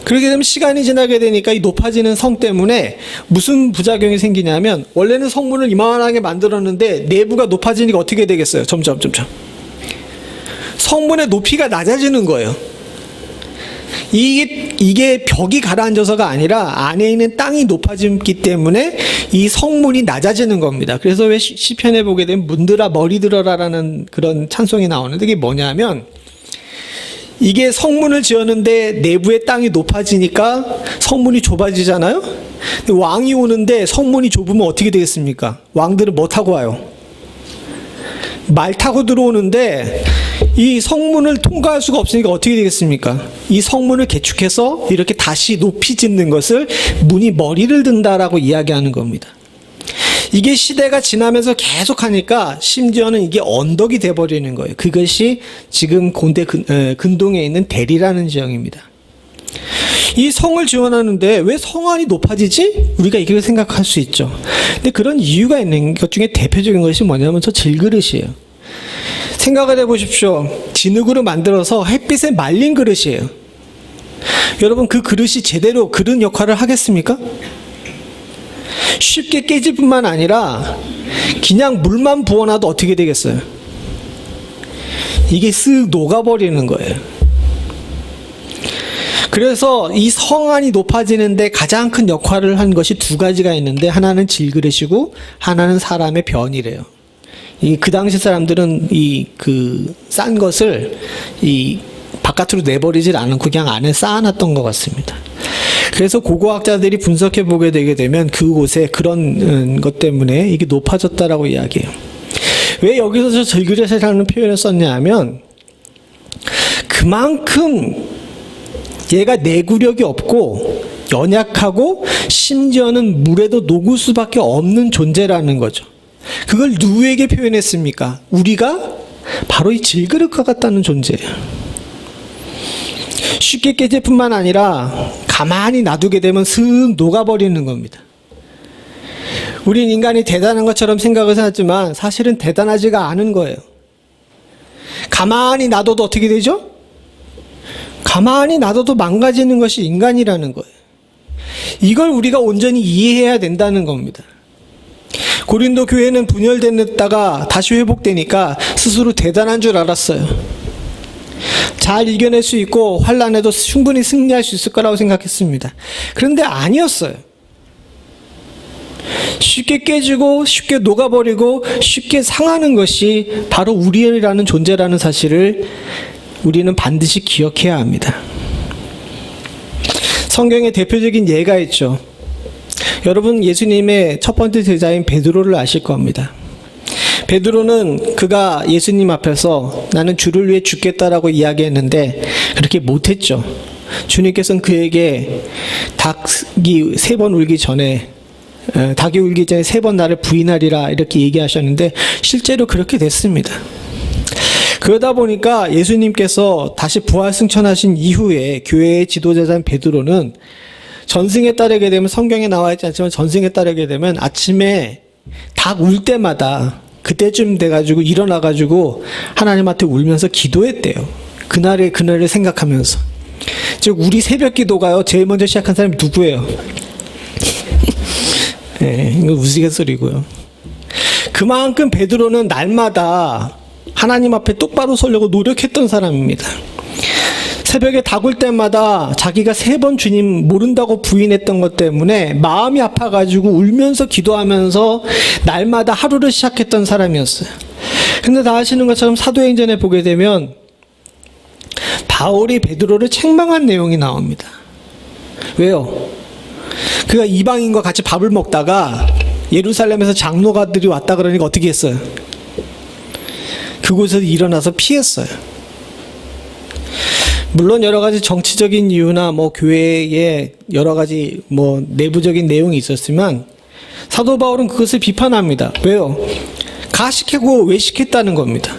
그렇게 되면 시간이 지나게 되니까 이 높아지는 성 때문에 무슨 부작용이 생기냐면, 원래는 성문을 이만하게 만들었는데 내부가 높아지니까 어떻게 되겠어요? 점점 성문의 높이가 낮아지는 거예요. 이게 벽이 가라앉아서가 아니라 안에 있는 땅이 높아졌기 때문에 이 성문이 낮아지는 겁니다. 그래서 왜 시편에 보게 되면 문들아 머리 들어라라는 그런 찬송이 나오는데 이게 뭐냐면 이게 성문을 지었는데 내부의 땅이 높아지니까 성문이 좁아지잖아요. 근데 왕이 오는데 성문이 좁으면 어떻게 되겠습니까? 왕들은 뭐 타고 와요? 말 타고 들어오는데 이 성문을 통과할 수가 없으니까 어떻게 되겠습니까? 이 성문을 개축해서 이렇게 다시 높이 짓는 것을 문이 머리를 든다라고 이야기하는 겁니다. 이게 시대가 지나면서 계속하니까 심지어는 이게 언덕이 돼버리는 거예요. 그것이 지금 곤대 근동에 있는 대리라는 지형입니다. 이 성을 지원하는데 왜 성안이 높아지지? 우리가 이렇게 생각할 수 있죠. 근데 그런 이유가 있는 것 중에 대표적인 것이 뭐냐면 저 질그릇이에요. 생각을 해보십시오. 진흙으로 만들어서 햇빛에 말린 그릇이에요. 여러분 그 그릇이 제대로 그릇 역할을 하겠습니까? 쉽게 깨질 뿐만 아니라 그냥 물만 부어놔도 어떻게 되겠어요? 이게 쓱 녹아버리는 거예요. 그래서 이 성안이 높아지는데 가장 큰 역할을 한 것이 두 가지가 있는데 하나는 질그릇이고 하나는 사람의 변이래요. 그 당시 사람들은 싼 것을 바깥으로 내버리질 않고 그냥 안에 쌓아놨던 것 같습니다. 그래서 고고학자들이 분석해 보게 되게 되면 그곳에 그런 것 때문에 이게 높아졌다라고 이야기해요. 왜 여기서 저 질그릇이라는 표현을 썼냐 하면 그만큼 얘가 내구력이 없고 연약하고 심지어는 물에도 녹을 수밖에 없는 존재라는 거죠. 그걸 누구에게 표현했습니까? 우리가 바로 이 질그릇과 같다는 존재예요. 쉽게 깨질 뿐만 아니라 가만히 놔두게 되면 슥 녹아버리는 겁니다. 우린 인간이 대단한 것처럼 생각을 하지만 사실은 대단하지가 않은 거예요. 가만히 놔둬도 어떻게 되죠? 가만히 놔둬도 망가지는 것이 인간이라는 거예요. 이걸 우리가 온전히 이해해야 된다는 겁니다. 고린도 교회는 분열됐다가 다시 회복되니까 스스로 대단한 줄 알았어요. 잘 이겨낼 수 있고 환난에도 충분히 승리할 수 있을 거라고 생각했습니다. 그런데 아니었어요. 쉽게 깨지고 쉽게 녹아버리고 쉽게 상하는 것이 바로 우리라는 존재라는 사실을 우리는 반드시 기억해야 합니다. 성경에 대표적인 예가 있죠. 여러분 예수님의 첫 번째 제자인 베드로를 아실 겁니다. 베드로는 그가 예수님 앞에서 나는 주를 위해 죽겠다라고 이야기했는데 그렇게 못했죠. 주님께서는 그에게 닭이 3번 울기 전에 닭이 울기 전에 3번 나를 부인하리라 이렇게 얘기하셨는데 실제로 그렇게 됐습니다. 그러다 보니까 예수님께서 다시 부활승천하신 이후에 교회의 지도자인 베드로는 전승에 따르게 되면 성경에 나와 있지 않지만 전승에 따르게 되면 아침에 닭 울 때마다 그때쯤 돼가지고 일어나가지고 하나님한테 울면서 기도했대요. 그날을 생각하면서. 즉 우리 새벽 기도가요 제일 먼저 시작한 사람이 누구예요? 네, 이거 우스갯소리고요. 그만큼 베드로는 날마다 하나님 앞에 똑바로 서려고 노력했던 사람입니다. 새벽에 닭 울 때마다 자기가 3번 주님 모른다고 부인했던 것 때문에 마음이 아파가지고 울면서 기도하면서 날마다 하루를 시작했던 사람이었어요. 근데 다 아시는 것처럼 사도행전에 보게 되면 바울이 베드로를 책망한 내용이 나옵니다. 왜요? 그가 이방인과 같이 밥을 먹다가 예루살렘에서 장로가들이 왔다 그러니까 어떻게 했어요? 그곳에서 일어나서 피했어요. 물론 여러 가지 정치적인 이유나 교회에 여러 가지 내부적인 내용이 있었지만 사도 바울은 그것을 비판합니다. 왜요? 가식하고 외식했다는 겁니다.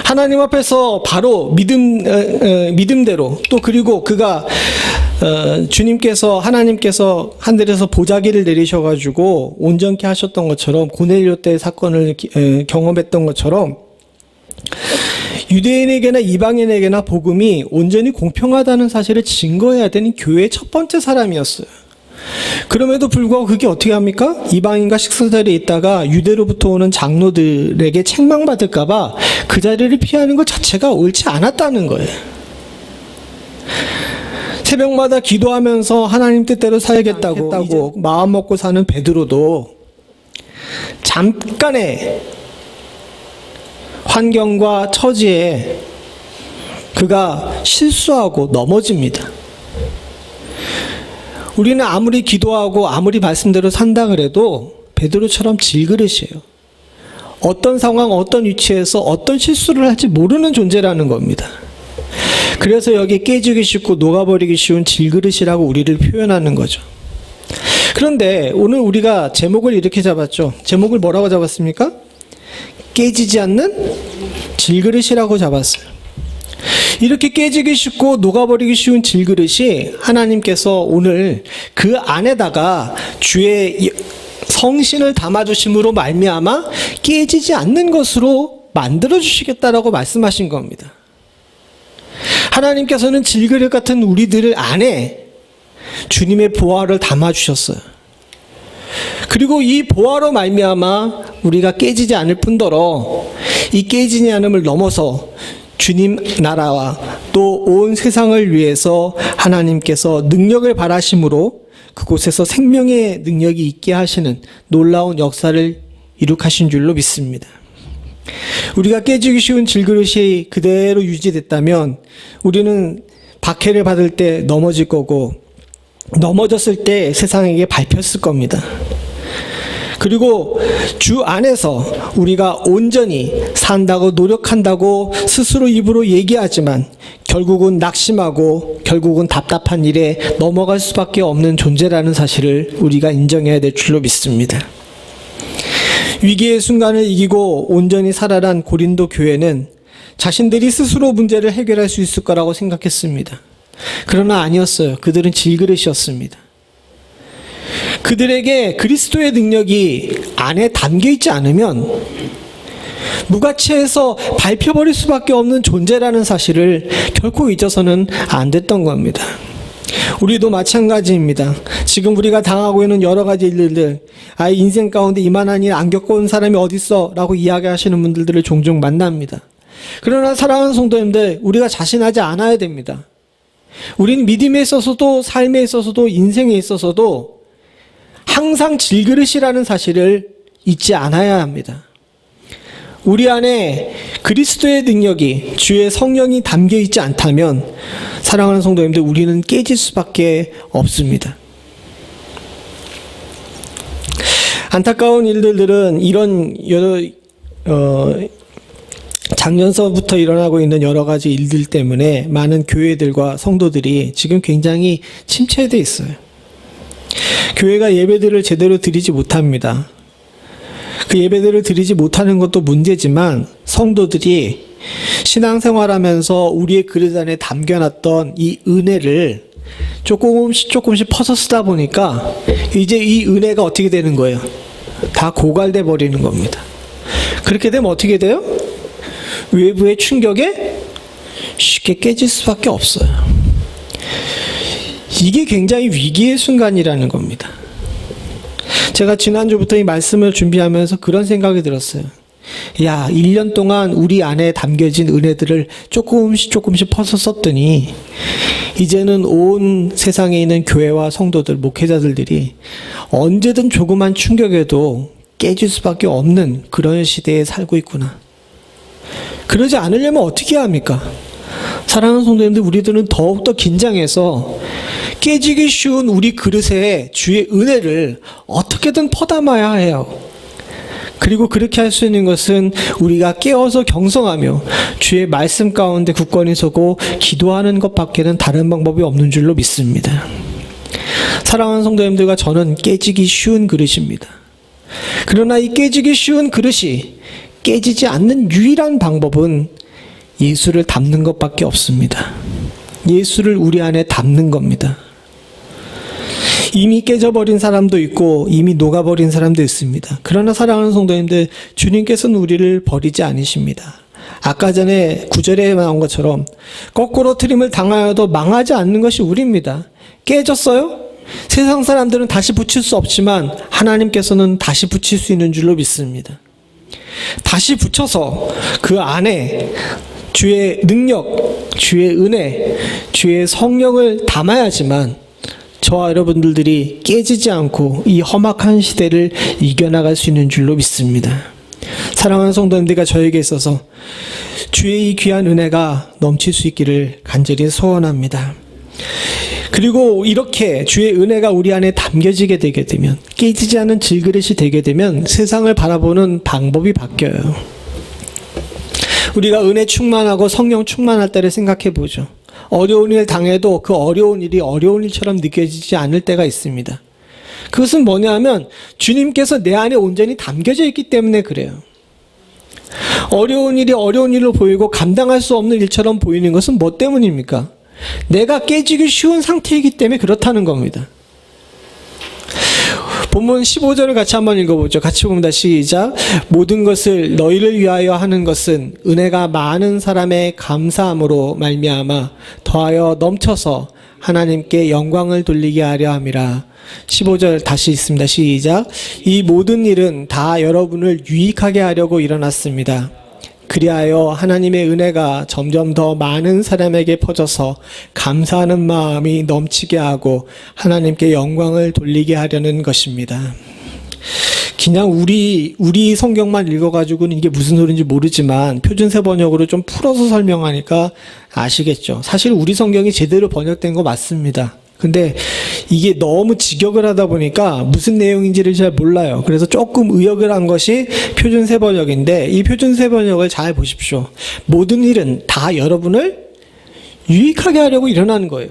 하나님 앞에서 바로 믿음대로 또 그리고 그가 하나님께서 하늘에서 보자기를 내리셔가지고 온전케 하셨던 것처럼 고넬료 때 사건을 경험했던 것처럼 유대인에게나 이방인에게나 복음이 온전히 공평하다는 사실을 증거해야 되는 교회의 첫 번째 사람이었어요. 그럼에도 불구하고 그게 어떻게 합니까? 이방인과 식사 자리에 있다가 유대로부터 오는 장로들에게 책망받을까 봐 그 자리를 피하는 것 자체가 옳지 않았다는 거예요. 새벽마다 기도하면서 하나님 뜻대로 살겠다고 마음 먹고 사는 베드로도 잠깐의 환경과 처지에 그가 실수하고 넘어집니다. 우리는 아무리 기도하고 아무리 말씀대로 산다 그래도 베드로처럼 질그릇이에요. 어떤 상황, 어떤 위치에서 어떤 실수를 할지 모르는 존재라는 겁니다. 그래서 여기 깨지기 쉽고 녹아버리기 쉬운 질그릇이라고 우리를 표현하는 거죠. 그런데 오늘 우리가 제목을 이렇게 잡았죠. 제목을 뭐라고 잡았습니까? 깨지지 않는 질그릇이라고 잡았어요. 이렇게 깨지기 쉽고 녹아버리기 쉬운 질그릇이 하나님께서 오늘 그 안에다가 주의 성신을 담아주심으로 말미암아 깨지지 않는 것으로 만들어주시겠다라고 말씀하신 겁니다. 하나님께서는 질그릇 같은 우리들 안에 주님의 보화를 담아주셨어요. 그리고 이 보화로 말미암아 우리가 깨지지 않을 뿐더러 이 깨지지 않음을 넘어서 주님 나라와 또 온 세상을 위해서 하나님께서 능력을 발하심으로 그곳에서 생명의 능력이 있게 하시는 놀라운 역사를 이룩하신 줄로 믿습니다. 우리가 깨지기 쉬운 질그릇이 그대로 유지됐다면 우리는 박해를 받을 때 넘어질 거고 넘어졌을 때 세상에게 밟혔을 겁니다. 그리고 주 안에서 우리가 온전히 산다고 노력한다고 스스로 입으로 얘기하지만 결국은 낙심하고 결국은 답답한 일에 넘어갈 수밖에 없는 존재라는 사실을 우리가 인정해야 될 줄로 믿습니다. 위기의 순간을 이기고 온전히 살아난 고린도 교회는 자신들이 스스로 문제를 해결할 수 있을 거라고 생각했습니다. 그러나 아니었어요. 그들은 질그릇이었습니다. 그들에게 그리스도의 능력이 안에 담겨 있지 않으면 무가치해서 밟혀버릴 수밖에 없는 존재라는 사실을 결코 잊어서는 안 됐던 겁니다. 우리도 마찬가지입니다. 지금 우리가 당하고 있는 여러 가지 일들, 인생 가운데 이만한 일 안 겪어온 사람이 어딨어? 라고 이야기하시는 분들을 종종 만납니다. 그러나 사랑하는 성도님들, 우리가 자신하지 않아야 됩니다. 우리는 믿음에 있어서도 삶에 있어서도 인생에 있어서도 항상 질그릇이라는 사실을 잊지 않아야 합니다. 우리 안에 그리스도의 능력이 주의 성령이 담겨 있지 않다면 사랑하는 성도님들 우리는 깨질 수밖에 없습니다. 안타까운 일들은 이런 작년서부터 일어나고 있는 여러 가지 일들 때문에 많은 교회들과 성도들이 지금 굉장히 침체되어 있어요. 교회가 예배들을 제대로 드리지 못합니다. 그 예배들을 드리지 못하는 것도 문제지만 성도들이 신앙생활하면서 우리의 그릇 안에 담겨놨던 이 은혜를 조금씩 퍼서 쓰다 보니까 이제 이 은혜가 어떻게 되는 거예요? 다 고갈돼 버리는 겁니다. 그렇게 되면 어떻게 돼요? 외부의 충격에 쉽게 깨질 수밖에 없어요. 이게 굉장히 위기의 순간이라는 겁니다. 제가 지난주부터 이 말씀을 준비하면서 그런 생각이 들었어요. 1년 동안 우리 안에 담겨진 은혜들을 조금씩 퍼서 썼더니 이제는 온 세상에 있는 교회와 성도들, 목회자들이 언제든 조그만 충격에도 깨질 수밖에 없는 그런 시대에 살고 있구나. 그러지 않으려면 어떻게 해야 합니까? 사랑하는 성도님들, 우리들은 더욱더 긴장해서 깨지기 쉬운 우리 그릇에 주의 은혜를 어떻게든 퍼담아야 해요. 그리고 그렇게 할 수 있는 것은 우리가 깨어서 경성하며 주의 말씀 가운데 굳건히 서고 기도하는 것밖에는 다른 방법이 없는 줄로 믿습니다. 사랑하는 성도님들과 저는 깨지기 쉬운 그릇입니다. 그러나 이 깨지기 쉬운 그릇이 깨지지 않는 유일한 방법은 예수를 담는 것밖에 없습니다. 예수를 우리 안에 담는 겁니다. 이미 깨져버린 사람도 있고 이미 녹아버린 사람도 있습니다. 그러나 사랑하는 성도님들, 주님께서는 우리를 버리지 않으십니다. 아까 전에 9절에 나온 것처럼 거꾸로 트림을 당하여도 망하지 않는 것이 우리입니다. 깨졌어요? 세상 사람들은 다시 붙일 수 없지만 하나님께서는 다시 붙일 수 있는 줄로 믿습니다. 다시 붙여서 그 안에 주의 능력, 주의 은혜, 주의 성령을 담아야지만 저와 여러분들이 깨지지 않고 이 험악한 시대를 이겨나갈 수 있는 줄로 믿습니다. 사랑하는 성도님들과 저에게 있어서 주의 이 귀한 은혜가 넘칠 수 있기를 간절히 소원합니다. 그리고 이렇게 주의 은혜가 우리 안에 담겨지게 되게 되면, 깨지지 않은 질그릇이 되게 되면 세상을 바라보는 방법이 바뀌어요. 우리가 은혜 충만하고 성령 충만할 때를 생각해 보죠. 어려운 일 당해도 그 어려운 일이 어려운 일처럼 느껴지지 않을 때가 있습니다. 그것은 뭐냐면 주님께서 내 안에 온전히 담겨져 있기 때문에 그래요. 어려운 일이 어려운 일로 보이고 감당할 수 없는 일처럼 보이는 것은 뭐 때문입니까? 내가 깨지기 쉬운 상태이기 때문에 그렇다는 겁니다. 본문 15절을 같이 한번 읽어보죠. 같이 봅니다. 시작. 모든 것을 너희를 위하여 하는 것은 은혜가 많은 사람의 감사함으로 말미암아 더하여 넘쳐서 하나님께 영광을 돌리게 하려 함이라. 15절 다시 있습니다. 시작. 이 모든 일은 다 여러분을 유익하게 하려고 일어났습니다. 그리하여 하나님의 은혜가 점점 더 많은 사람에게 퍼져서 감사하는 마음이 넘치게 하고 하나님께 영광을 돌리게 하려는 것입니다. 그냥 우리 성경만 읽어가지고는 이게 무슨 소리인지 모르지만 표준세 번역으로 좀 풀어서 설명하니까 아시겠죠. 사실 우리 성경이 제대로 번역된 거 맞습니다. 근데 이게 너무 직역을 하다 보니까 무슨 내용인지를 잘 몰라요. 그래서 조금 의역을 한 것이 표준세 번역인데, 이 표준세 번역을 잘 보십시오. 모든 일은 다 여러분을 유익하게 하려고 일어나는 거예요.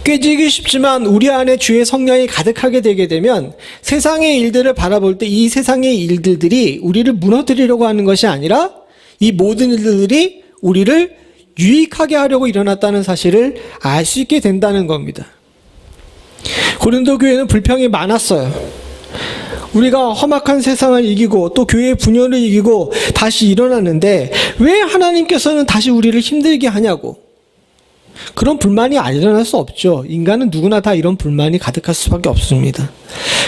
깨지기 쉽지만 우리 안에 주의 성령이 가득하게 되게 되면 세상의 일들을 바라볼 때 이 세상의 일들이 우리를 무너뜨리려고 하는 것이 아니라 이 모든 일들이 우리를 유익하게 하려고 일어났다는 사실을 알 수 있게 된다는 겁니다. 고린도 교회는 불평이 많았어요. 우리가 험악한 세상을 이기고 또 교회의 분열을 이기고 다시 일어났는데 왜 하나님께서는 다시 우리를 힘들게 하냐고. 그런 불만이 안 일어날 수 없죠. 인간은 누구나 다 이런 불만이 가득할 수밖에 없습니다.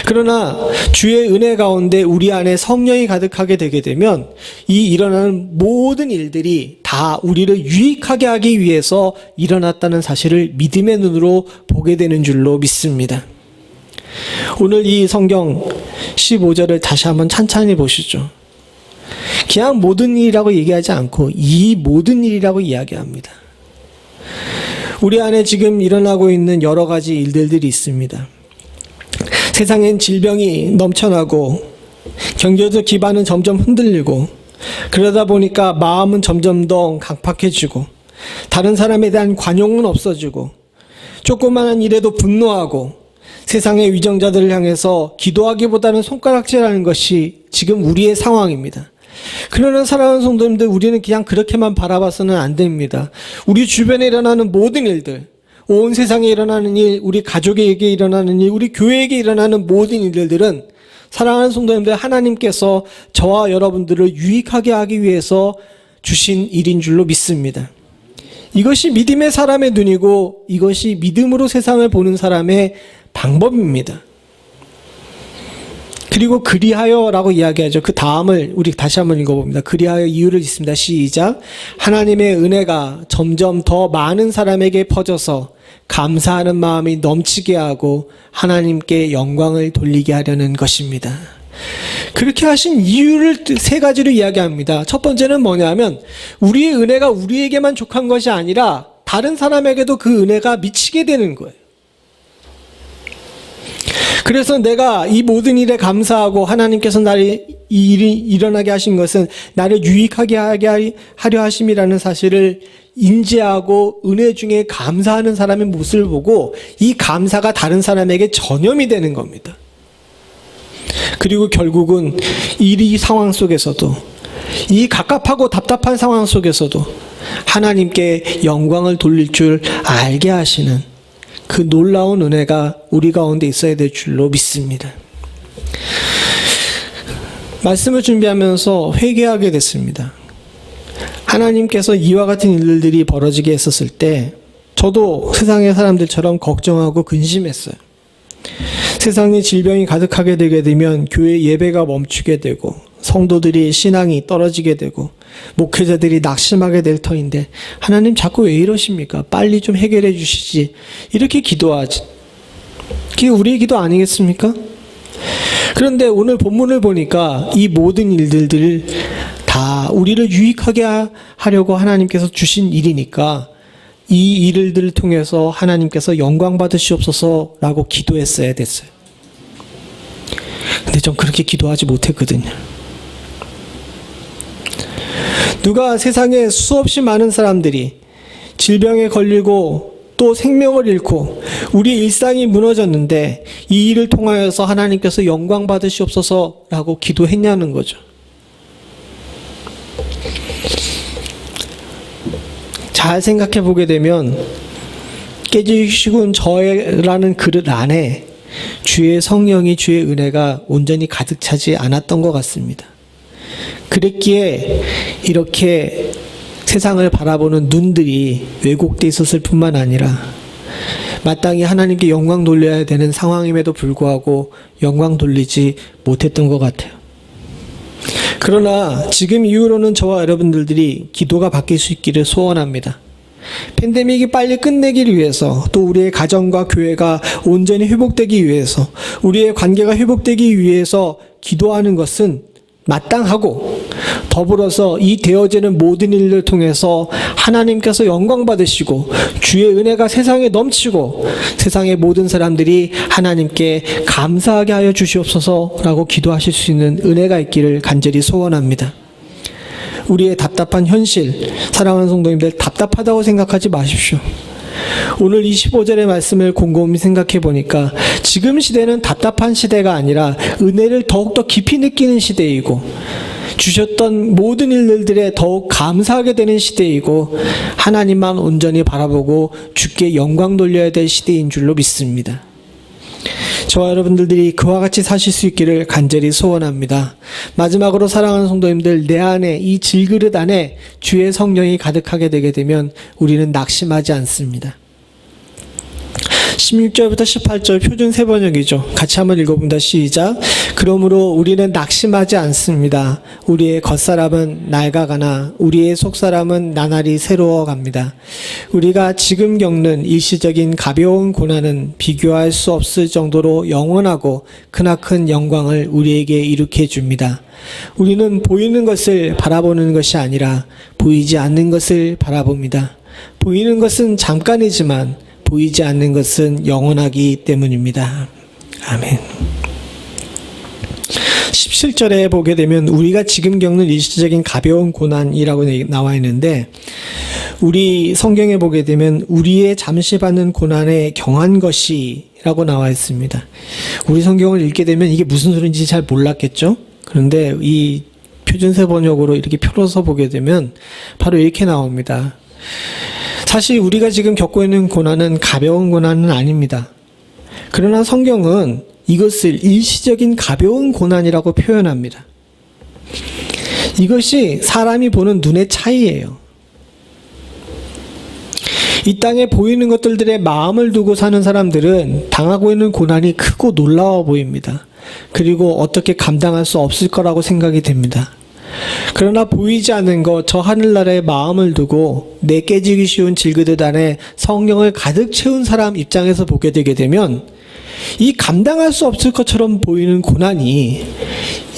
그러나 주의 은혜 가운데 우리 안에 성령이 가득하게 되게 되면 이 일어나는 모든 일들이 다 우리를 유익하게 하기 위해서 일어났다는 사실을 믿음의 눈으로 보게 되는 줄로 믿습니다. 오늘 이 성경 15절을 다시 한번 찬찬히 보시죠. 그냥 모든 일이라고 얘기하지 않고 이 모든 일이라고 이야기합니다. 우리 안에 지금 일어나고 있는 여러 가지 일들이 있습니다. 세상엔 질병이 넘쳐나고 경제적 기반은 점점 흔들리고 그러다 보니까 마음은 점점 더 강팍해지고 다른 사람에 대한 관용은 없어지고 조그마한 일에도 분노하고 세상의 위정자들을 향해서 기도하기보다는 손가락질하는 것이 지금 우리의 상황입니다. 그러나 사랑하는 성도님들, 우리는 그냥 그렇게만 바라봐서는 안 됩니다. 우리 주변에 일어나는 모든 일들, 온 세상에 일어나는 일, 우리 가족에게 일어나는 일, 우리 교회에게 일어나는 모든 일들은 사랑하는 성도님들, 하나님께서 저와 여러분들을 유익하게 하기 위해서 주신 일인 줄로 믿습니다. 이것이 믿음의 사람의 눈이고 이것이 믿음으로 세상을 보는 사람의 방법입니다. 그리고 그리하여라고 이야기하죠. 그 다음을 우리 다시 한번 읽어봅니다. 그리하여 이유를 있습니다. 시작. 하나님의 은혜가 점점 더 많은 사람에게 퍼져서 감사하는 마음이 넘치게 하고 하나님께 영광을 돌리게 하려는 것입니다. 그렇게 하신 이유를 세 가지로 이야기합니다. 첫 번째는 뭐냐면 우리의 은혜가 우리에게만 족한 것이 아니라 다른 사람에게도 그 은혜가 미치게 되는 거예요. 그래서 내가 이 모든 일에 감사하고 하나님께서 나를 이 일이 일어나게 하신 것은 나를 유익하게 하려 하심이라는 사실을 인지하고 은혜 중에 감사하는 사람의 모습을 보고 이 감사가 다른 사람에게 전염이 되는 겁니다. 그리고 결국은 이 상황 속에서도 이 갑갑하고 답답한 상황 속에서도 하나님께 영광을 돌릴 줄 알게 하시는 그 놀라운 은혜가 우리 가운데 있어야 될 줄로 믿습니다. 말씀을 준비하면서 회개하게 됐습니다. 하나님께서 이와 같은 일들이 벌어지게 했었을 때 저도 세상의 사람들처럼 걱정하고 근심했어요. 세상에 질병이 가득하게 되게 되면 교회 예배가 멈추게 되고 성도들이 신앙이 떨어지게 되고 목회자들이 낙심하게 될 터인데 하나님 자꾸 왜 이러십니까? 빨리 좀 해결해 주시지. 이렇게 기도하지. 그게 우리의 기도 아니겠습니까? 그런데 오늘 본문을 보니까 이 모든 일들을 다 우리를 유익하게 하려고 하나님께서 주신 일이니까 이 일들을 통해서 하나님께서 영광 받으시옵소서라고 기도했어야 됐어요. 근데 전 그렇게 기도하지 못했거든요. 누가 세상에 수없이 많은 사람들이 질병에 걸리고 또 생명을 잃고 우리 일상이 무너졌는데 이 일을 통하여서 하나님께서 영광 받으시옵소서라고 기도했냐는 거죠. 잘 생각해 보게 되면 깨지기 쉬운 저라는 그릇 안에 주의 성령이 주의 은혜가 온전히 가득 차지 않았던 것 같습니다. 그랬기에 이렇게 세상을 바라보는 눈들이 왜곡되어 있었을 뿐만 아니라 마땅히 하나님께 영광 돌려야 되는 상황임에도 불구하고 영광 돌리지 못했던 것 같아요. 그러나 지금 이후로는 저와 여러분들이 기도가 바뀔 수 있기를 소원합니다. 팬데믹이 빨리 끝내기를 위해서, 또 우리의 가정과 교회가 온전히 회복되기 위해서, 우리의 관계가 회복되기 위해서 기도하는 것은 마땅하고, 더불어서 이 되어지는 모든 일을 통해서 하나님께서 영광 받으시고 주의 은혜가 세상에 넘치고 세상의 모든 사람들이 하나님께 감사하게 하여 주시옵소서라고 기도하실 수 있는 은혜가 있기를 간절히 소원합니다. 우리의 답답한 현실, 사랑하는 성도님들, 답답하다고 생각하지 마십시오. 오늘 25절의 말씀을 곰곰이 생각해 보니까 지금 시대는 답답한 시대가 아니라 은혜를 더욱더 깊이 느끼는 시대이고 주셨던 모든 일들에 더욱 감사하게 되는 시대이고 하나님만 온전히 바라보고 주께 영광 돌려야 될 시대인 줄로 믿습니다. 저와 여러분들이 그와 같이 사실 수 있기를 간절히 소원합니다. 마지막으로 사랑하는 성도님들, 내 안에, 이 질그릇 안에 주의 성령이 가득하게 되게 되면 우리는 낙심하지 않습니다. 16절부터 18절 표준 세번역이죠. 같이 한번 읽어봅니다. 시작. 그러므로 우리는 낙심하지 않습니다. 우리의 겉사람은 낡아가나 우리의 속사람은 나날이 새로워갑니다. 우리가 지금 겪는 일시적인 가벼운 고난은 비교할 수 없을 정도로 영원하고 크나큰 영광을 우리에게 일으켜 줍니다. 우리는 보이는 것을 바라보는 것이 아니라 보이지 않는 것을 바라봅니다. 보이는 것은 잠깐이지만 보이지 않는 것은 영원하기 때문입니다. 아멘. 17절에 보게 되면 우리가 지금 겪는 일시적인 가벼운 고난이라고 나와 있는데, 우리 성경에 보게 되면 우리의 잠시 받는 고난에 경한 것이라고 나와 있습니다. 우리 성경을 읽게 되면 이게 무슨 소리인지 잘 몰랐겠죠? 그런데 이 표준세 번역으로 이렇게 펴서 보게 되면 바로 이렇게 나옵니다. 사실 우리가 지금 겪고 있는 고난은 가벼운 고난은 아닙니다. 그러나 성경은 이것을 일시적인 가벼운 고난이라고 표현합니다. 이것이 사람이 보는 눈의 차이예요. 이 땅에 보이는 것들에 마음을 두고 사는 사람들은 당하고 있는 고난이 크고 놀라워 보입니다. 그리고 어떻게 감당할 수 없을 거라고 생각이 됩니다. 그러나 보이지 않는 것, 저 하늘나라에 마음을 두고 내 깨지기 쉬운 질그릇 안에 성령을 가득 채운 사람 입장에서 보게 되게 되면 이 감당할 수 없을 것처럼 보이는 고난이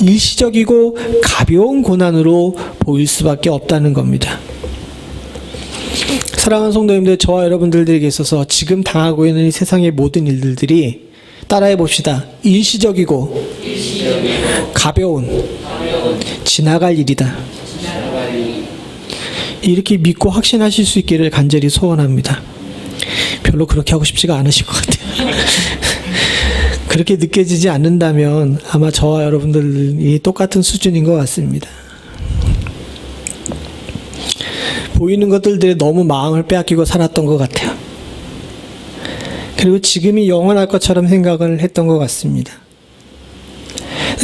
일시적이고 가벼운 고난으로 보일 수밖에 없다는 겁니다. 사랑하는 성도님들, 저와 여러분들에게 있어서 지금 당하고 있는 이 세상의 모든 일들이 따라해 봅시다. 일시적이고 가벼운 지나갈 일이다. 이렇게 믿고 확신하실 수 있기를 간절히 소원합니다. 별로 그렇게 하고 싶지가 않으실 것 같아요. 그렇게 느껴지지 않는다면 아마 저와 여러분들이 똑같은 수준인 것 같습니다. 보이는 것들에 너무 마음을 빼앗기고 살았던 것 같아요. 그리고 지금이 영원할 것처럼 생각을 했던 것 같습니다.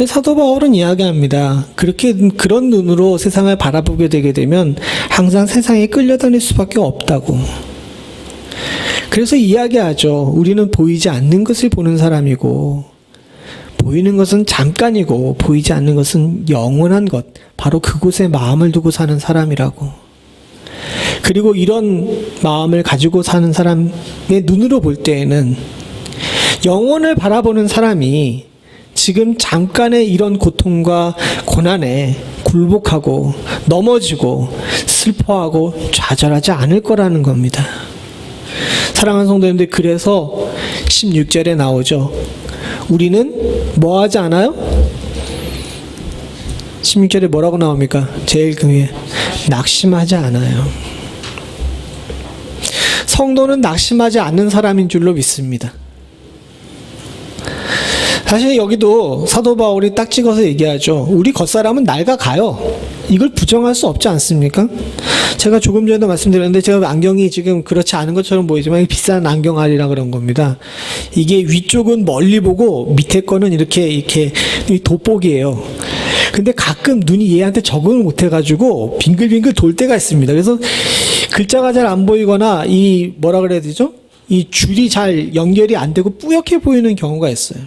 사도 바울은 이야기합니다. 그런 눈으로 세상을 바라보게 되게 되면 항상 세상에 끌려다닐 수밖에 없다고. 그래서 이야기하죠. 우리는 보이지 않는 것을 보는 사람이고 보이는 것은 잠깐이고 보이지 않는 것은 영원한 것, 바로 그곳에 마음을 두고 사는 사람이라고. 그리고 이런 마음을 가지고 사는 사람의 눈으로 볼 때에는 영혼을 바라보는 사람이 지금 잠깐의 이런 고통과 고난에 굴복하고 넘어지고 슬퍼하고 좌절하지 않을 거라는 겁니다. 사랑하는 성도님들, 그래서 16절에 나오죠. 우리는 뭐 하지 않아요? 16절에 뭐라고 나옵니까? 제일 그게 낙심하지 않아요. 성도는 낙심하지 않는 사람인 줄로 믿습니다. 사실 여기도 사도 바울이 딱 찍어서 얘기하죠. 우리 겉사람은 낡아가요. 이걸 부정할 수 없지 않습니까? 제가 조금 전에도 말씀드렸는데 제가 안경이 지금 그렇지 않은 것처럼 보이지만 비싼 안경알이라 그런 겁니다. 이게 위쪽은 멀리 보고 밑에 거는 이렇게 돋보기예요. 근데 가끔 눈이 얘한테 적응을 못해가지고 빙글빙글 돌 때가 있습니다. 그래서 글자가 잘 안 보이거나 이 뭐라 그래야 되죠? 이 줄이 잘 연결이 안 되고 뿌옇게 보이는 경우가 있어요.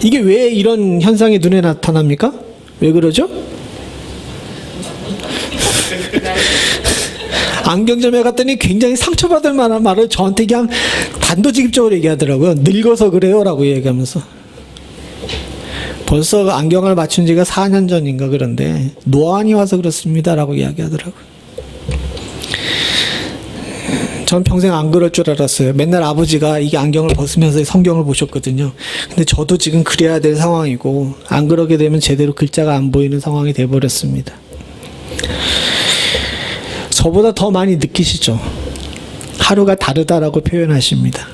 이게 왜 이런 현상이 눈에 나타납니까? 왜 그러죠? 안경점에 갔더니 굉장히 상처받을 만한 말을 저한테 그냥 단도직입적으로 얘기하더라고요. 늙어서 그래요 라고 얘기하면서. 벌써 안경을 맞춘 지가 4년 전인가 그런데 노안이 와서 그렇습니다 라고 이야기하더라고요. 전 평생 안 그럴 줄 알았어요. 맨날 아버지가 이게 안경을 벗으면서 성경을 보셨거든요. 근데 저도 지금 그래야 될 상황이고 안 그러게 되면 제대로 글자가 안 보이는 상황이 돼버렸습니다. 저보다 더 많이 느끼시죠? 하루가 다르다라고 표현하십니다.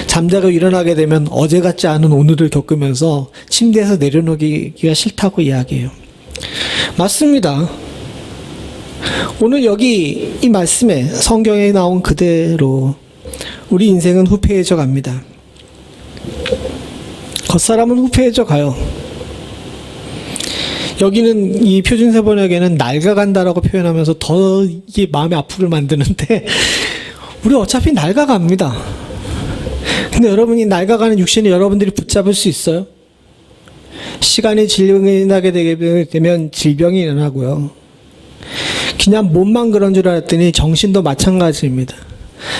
잠자고 일어나게 되면 어제 같지 않은 오늘을 겪으면서 침대에서 내려놓기가 싫다고 이야기해요. 맞습니다. 오늘 여기 이 말씀에 성경에 나온 그대로 우리 인생은 후패해져 갑니다. 겉사람은 후패해져 가요. 여기는 이 표준세 번역에는 낡아간다라고 표현하면서 더 이게 마음이 아프게 만드는데 우리 어차피 낡아갑니다. 근데 여러분이 낡아가는 육신을 여러분들이 붙잡을 수 있어요? 시간이 지나게 되면 질병이 일어나고요. 그냥 몸만 그런 줄 알았더니 정신도 마찬가지입니다.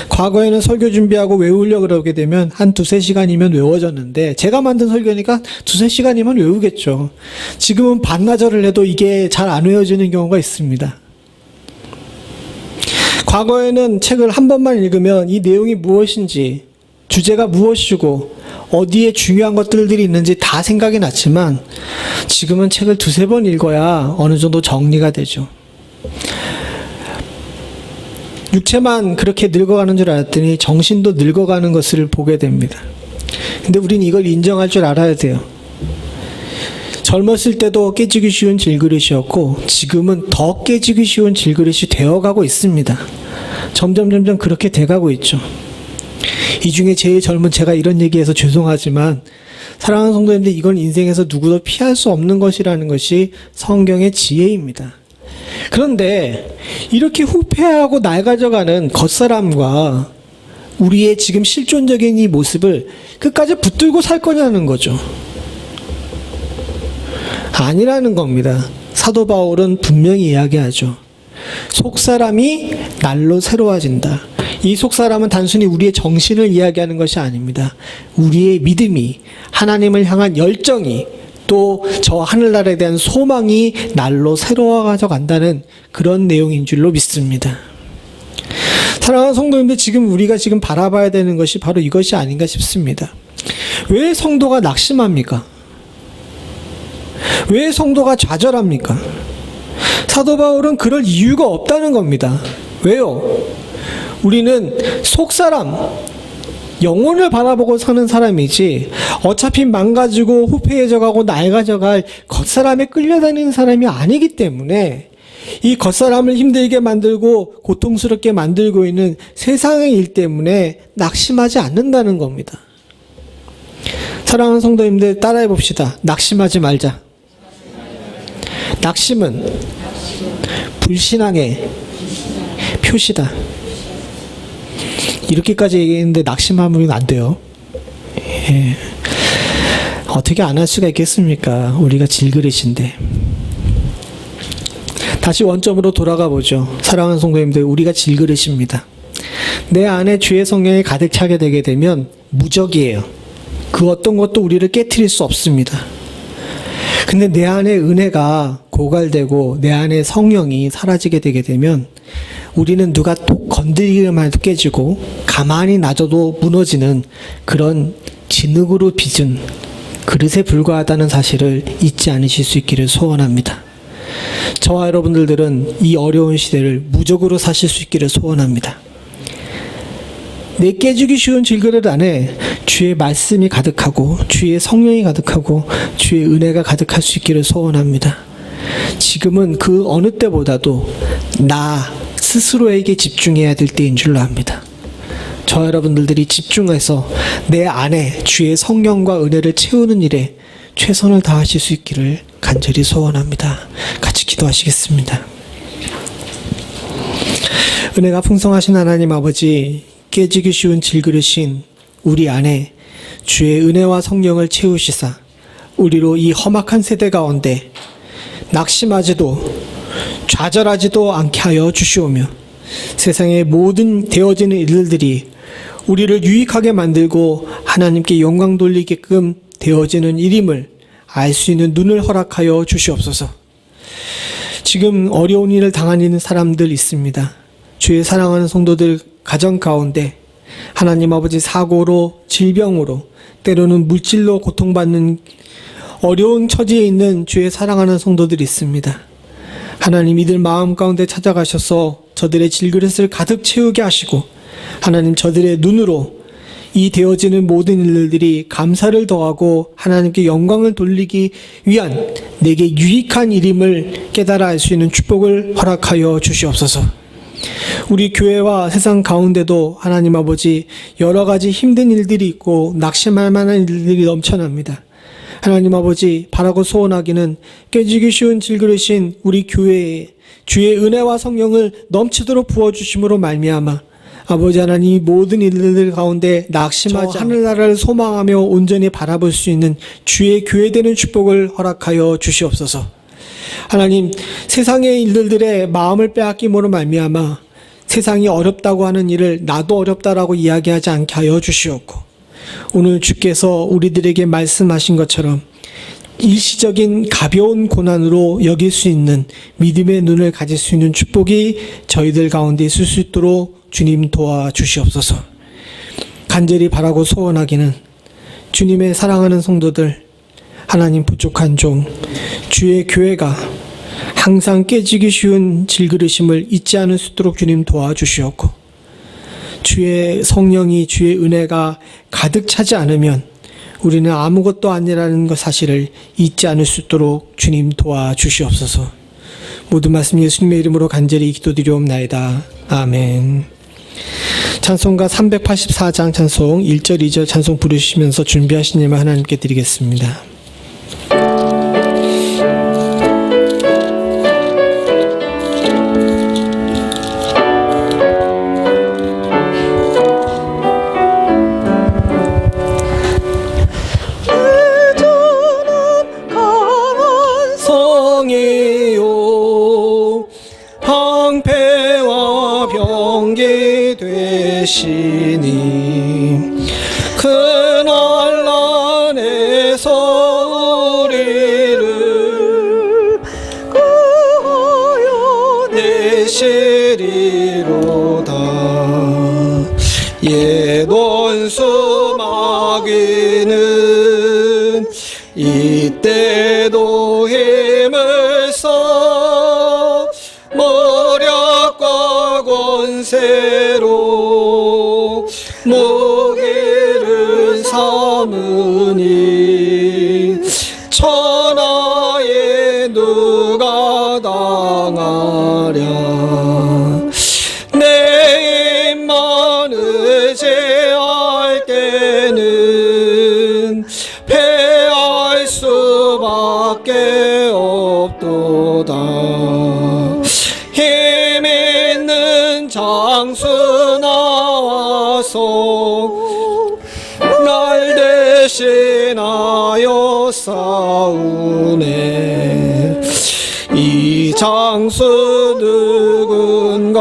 과거에는 설교 준비하고 외우려고 그러게 되면 한 2-3시간이면 외워졌는데 제가 만든 설교니까 2-3시간이면 외우겠죠. 지금은 반나절을 해도 이게 잘 안 외워지는 경우가 있습니다. 과거에는 책을 한 번만 읽으면 이 내용이 무엇인지, 주제가 무엇이고 어디에 중요한 것들이 있는지 다 생각이 났지만 지금은 책을 2-3번 읽어야 어느 정도 정리가 되죠. 육체만 그렇게 늙어가는 줄 알았더니 정신도 늙어가는 것을 보게 됩니다. 근데 우린 이걸 인정할 줄 알아야 돼요. 젊었을 때도 깨지기 쉬운 질그릇이었고 지금은 더 깨지기 쉬운 질그릇이 되어가고 있습니다. 점점 그렇게 돼가고 있죠. 이 중에 제일 젊은 제가 이런 얘기해서 죄송하지만 사랑하는 성도님들, 이건 인생에서 누구도 피할 수 없는 것이라는 것이 성경의 지혜입니다. 그런데 이렇게 후패하고 낡아져가는 겉사람과 우리의 지금 실존적인 이 모습을 끝까지 붙들고 살 거냐는 거죠. 아니라는 겁니다. 사도 바울은 분명히 이야기하죠. 속사람이 날로 새로워진다. 이 속사람은 단순히 우리의 정신을 이야기하는 것이 아닙니다. 우리의 믿음이, 하나님을 향한 열정이, 또 저 하늘나라에 대한 소망이 날로 새로워져 간다는 그런 내용인 줄로 믿습니다. 사랑하는 성도님들, 지금 우리가 지금 바라봐야 되는 것이 바로 이것이 아닌가 싶습니다. 왜 성도가 낙심합니까? 왜 성도가 좌절합니까? 사도 바울은 그럴 이유가 없다는 겁니다. 왜요? 우리는 속사람, 영혼을 바라보고 사는 사람이지 어차피 망가지고 후패해져가고 낡아져갈 겉사람에 끌려다니는 사람이 아니기 때문에 이 겉사람을 힘들게 만들고 고통스럽게 만들고 있는 세상의 일 때문에 낙심하지 않는다는 겁니다. 사랑하는 성도님들, 따라해 봅시다. 낙심하지 말자. 낙심은 불신앙의 표시다. 이렇게까지 얘기했는데 낙심하면 안 돼요. 예. 어떻게 안 할 수가 있겠습니까? 우리가 질그릇인데. 다시 원점으로 돌아가 보죠. 사랑하는 성도님들, 우리가 질그릇입니다. 내 안에 주의 성령이 가득 차게 되게 되면 무적이에요. 그 어떤 것도 우리를 깨트릴 수 없습니다. 근데 내 안에 은혜가 고갈되고 내 안에 성령이 사라지게 되게 되면 우리는 누가 또 건드리기만 해도 깨지고 가만히 놔둬도 무너지는 그런 진흙으로 빚은 그릇에 불과하다는 사실을 잊지 않으실 수 있기를 소원합니다. 저와 여러분들은 이 어려운 시대를 무적으로 사실 수 있기를 소원합니다. 내 깨지기 쉬운 질그릇 안에 주의 말씀이 가득하고 주의 성령이 가득하고 주의 은혜가 가득할 수 있기를 소원합니다. 지금은 그 어느 때보다도 나 스스로에게 집중해야 될 때인 줄로 압니다. 저 여러분들이 집중해서 내 안에 주의 성령과 은혜를 채우는 일에 최선을 다하실 수 있기를 간절히 소원합니다. 같이 기도하시겠습니다. 은혜가 풍성하신 하나님 아버지, 깨지기 쉬운 질그릇인 우리 안에 주의 은혜와 성령을 채우시사 우리로 이 험악한 세대 가운데 낙심하지도 좌절하지도 않게 하여 주시오며 세상의 모든 되어지는 일들이 우리를 유익하게 만들고 하나님께 영광 돌리게끔 되어지는 일임을 알 수 있는 눈을 허락하여 주시옵소서. 지금 어려운 일을 당하는 사람들 있습니다. 주의 사랑하는 성도들 가정 가운데 하나님 아버지 사고로 질병으로 때로는 물질로 고통받는 어려운 처지에 있는 주의 사랑하는 성도들이 있습니다. 하나님 이들 마음 가운데 찾아가셔서 저들의 질그릇을 가득 채우게 하시고 하나님 저들의 눈으로 이 되어지는 모든 일들이 감사를 더하고 하나님께 영광을 돌리기 위한 내게 유익한 일임을 깨달아 알 수 있는 축복을 허락하여 주시옵소서. 우리 교회와 세상 가운데도 하나님 아버지 여러 가지 힘든 일들이 있고 낙심할 만한 일들이 넘쳐납니다. 하나님 아버지 바라고 소원하기는 깨지기 쉬운 질그릇인 우리 교회에 주의 은혜와 성령을 넘치도록 부어주심으로 말미암아 아버지 하나님 모든 일들 가운데 낙심하지 하늘나라를 소망하며 온전히 바라볼 수 있는 주의 교회되는 축복을 허락하여 주시옵소서. 하나님 세상의 일들에 마음을 빼앗김으로 말미암아 세상이 어렵다고 하는 일을 나도 어렵다라고 이야기하지 않게 하여 주시옵고 오늘 주께서 우리들에게 말씀하신 것처럼 일시적인 가벼운 고난으로 여길 수 있는 믿음의 눈을 가질 수 있는 축복이 저희들 가운데 있을 수 있도록 주님 도와주시옵소서. 간절히 바라고 소원하기는 주님의 사랑하는 성도들 하나님 부족한 종 주의 교회가 항상 깨지기 쉬운 질그릇임을 잊지 않을 수 있도록 주님 도와주시옵고 주의 성령이 주의 은혜가 가득 차지 않으면 우리는 아무것도 아니라는 것 사실을 잊지 않을 수 있도록 주님 도와주시옵소서. 모든 말씀 예수님의 이름으로 간절히 기도드리옵나이다. 아멘. 찬송가 384장 찬송 1절 2절 찬송 부르시면서 준비하신 예물 하나님께 드리겠습니다. 되시니 그날 안에서 우리를 구하여 내시리로다. 옛 원수 마귀는 이때도 힘을 써 모략과 권세로 무기를 삼으니 천하에 누가 당하랴. 내 입만 의지할 때는 패할 수밖에 없도다. 힘 있는 장수 나와서 날 대신하여 하옵사오네. 이 장수 누군가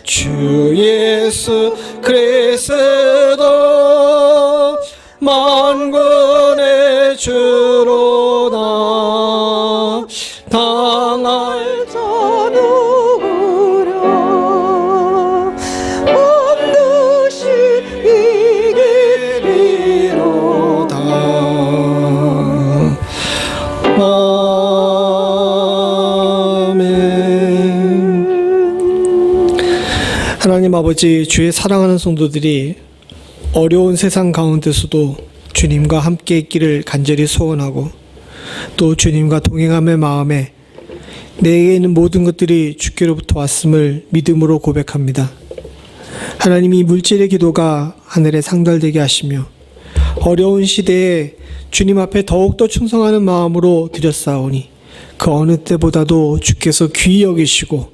주 예수 그리스도 만군의 주로나 당할 자 누구랴 반드시 이기리로다. 하나님 아버지, 주의 사랑하는 성도들이 어려운 세상 가운데서도 주님과 함께 있기를 간절히 소원하고, 또 주님과 동행함의 마음에 내게 있는 모든 것들이 주께로부터 왔음을 믿음으로 고백합니다. 하나님이 물질의 기도가 하늘에 상달되게 하시며 어려운 시대에 주님 앞에 더욱더 충성하는 마음으로 드렸사오니 그 어느 때보다도 주께서 귀히 여기시고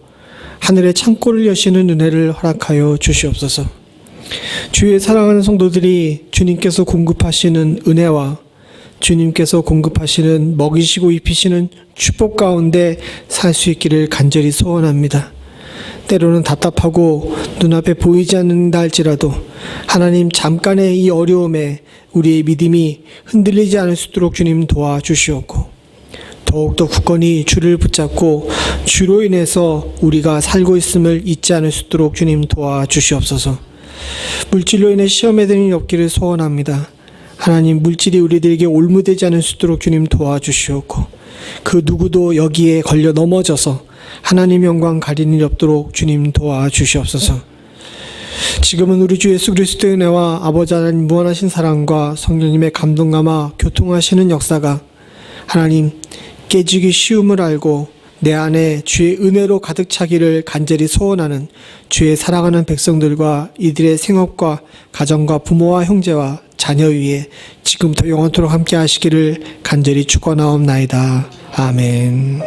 하늘의 창고를 여시는 은혜를 허락하여 주시옵소서. 주의 사랑하는 성도들이 주님께서 공급하시는 은혜와 주님께서 공급하시는 먹이시고 입히시는 축복 가운데 살 수 있기를 간절히 소원합니다. 때로는 답답하고 눈앞에 보이지 않는다 할지라도 하나님, 잠깐의 이 어려움에 우리의 믿음이 흔들리지 않을 수 있도록 주님 도와주시옵고, 더욱더 굳건히 주를 붙잡고 주로 인해서 우리가 살고 있음을 잊지 않을 수 있도록 주님 도와주시옵소서. 물질로 인해 시험에 드는 일 없기를 소원합니다. 하나님, 물질이 우리들에게 올무되지 않을 수 있도록 주님 도와주시옵고, 그 누구도 여기에 걸려 넘어져서 하나님 영광 가리는 일 없도록 주님 도와주시옵소서. 지금은 우리 주 예수 그리스도의 은혜와 아버지 하나님 무한하신 사랑과 성령님의 감동감화 교통하시는 역사가 하나님 깨지기 쉬움을 알고 내 안에 주의 은혜로 가득 차기를 간절히 소원하는 주의 사랑하는 백성들과 이들의 생업과 가정과 부모와 형제와 자녀 위에 지금부터 영원토록 함께 하시기를 간절히 축원하옵나이다. 아멘.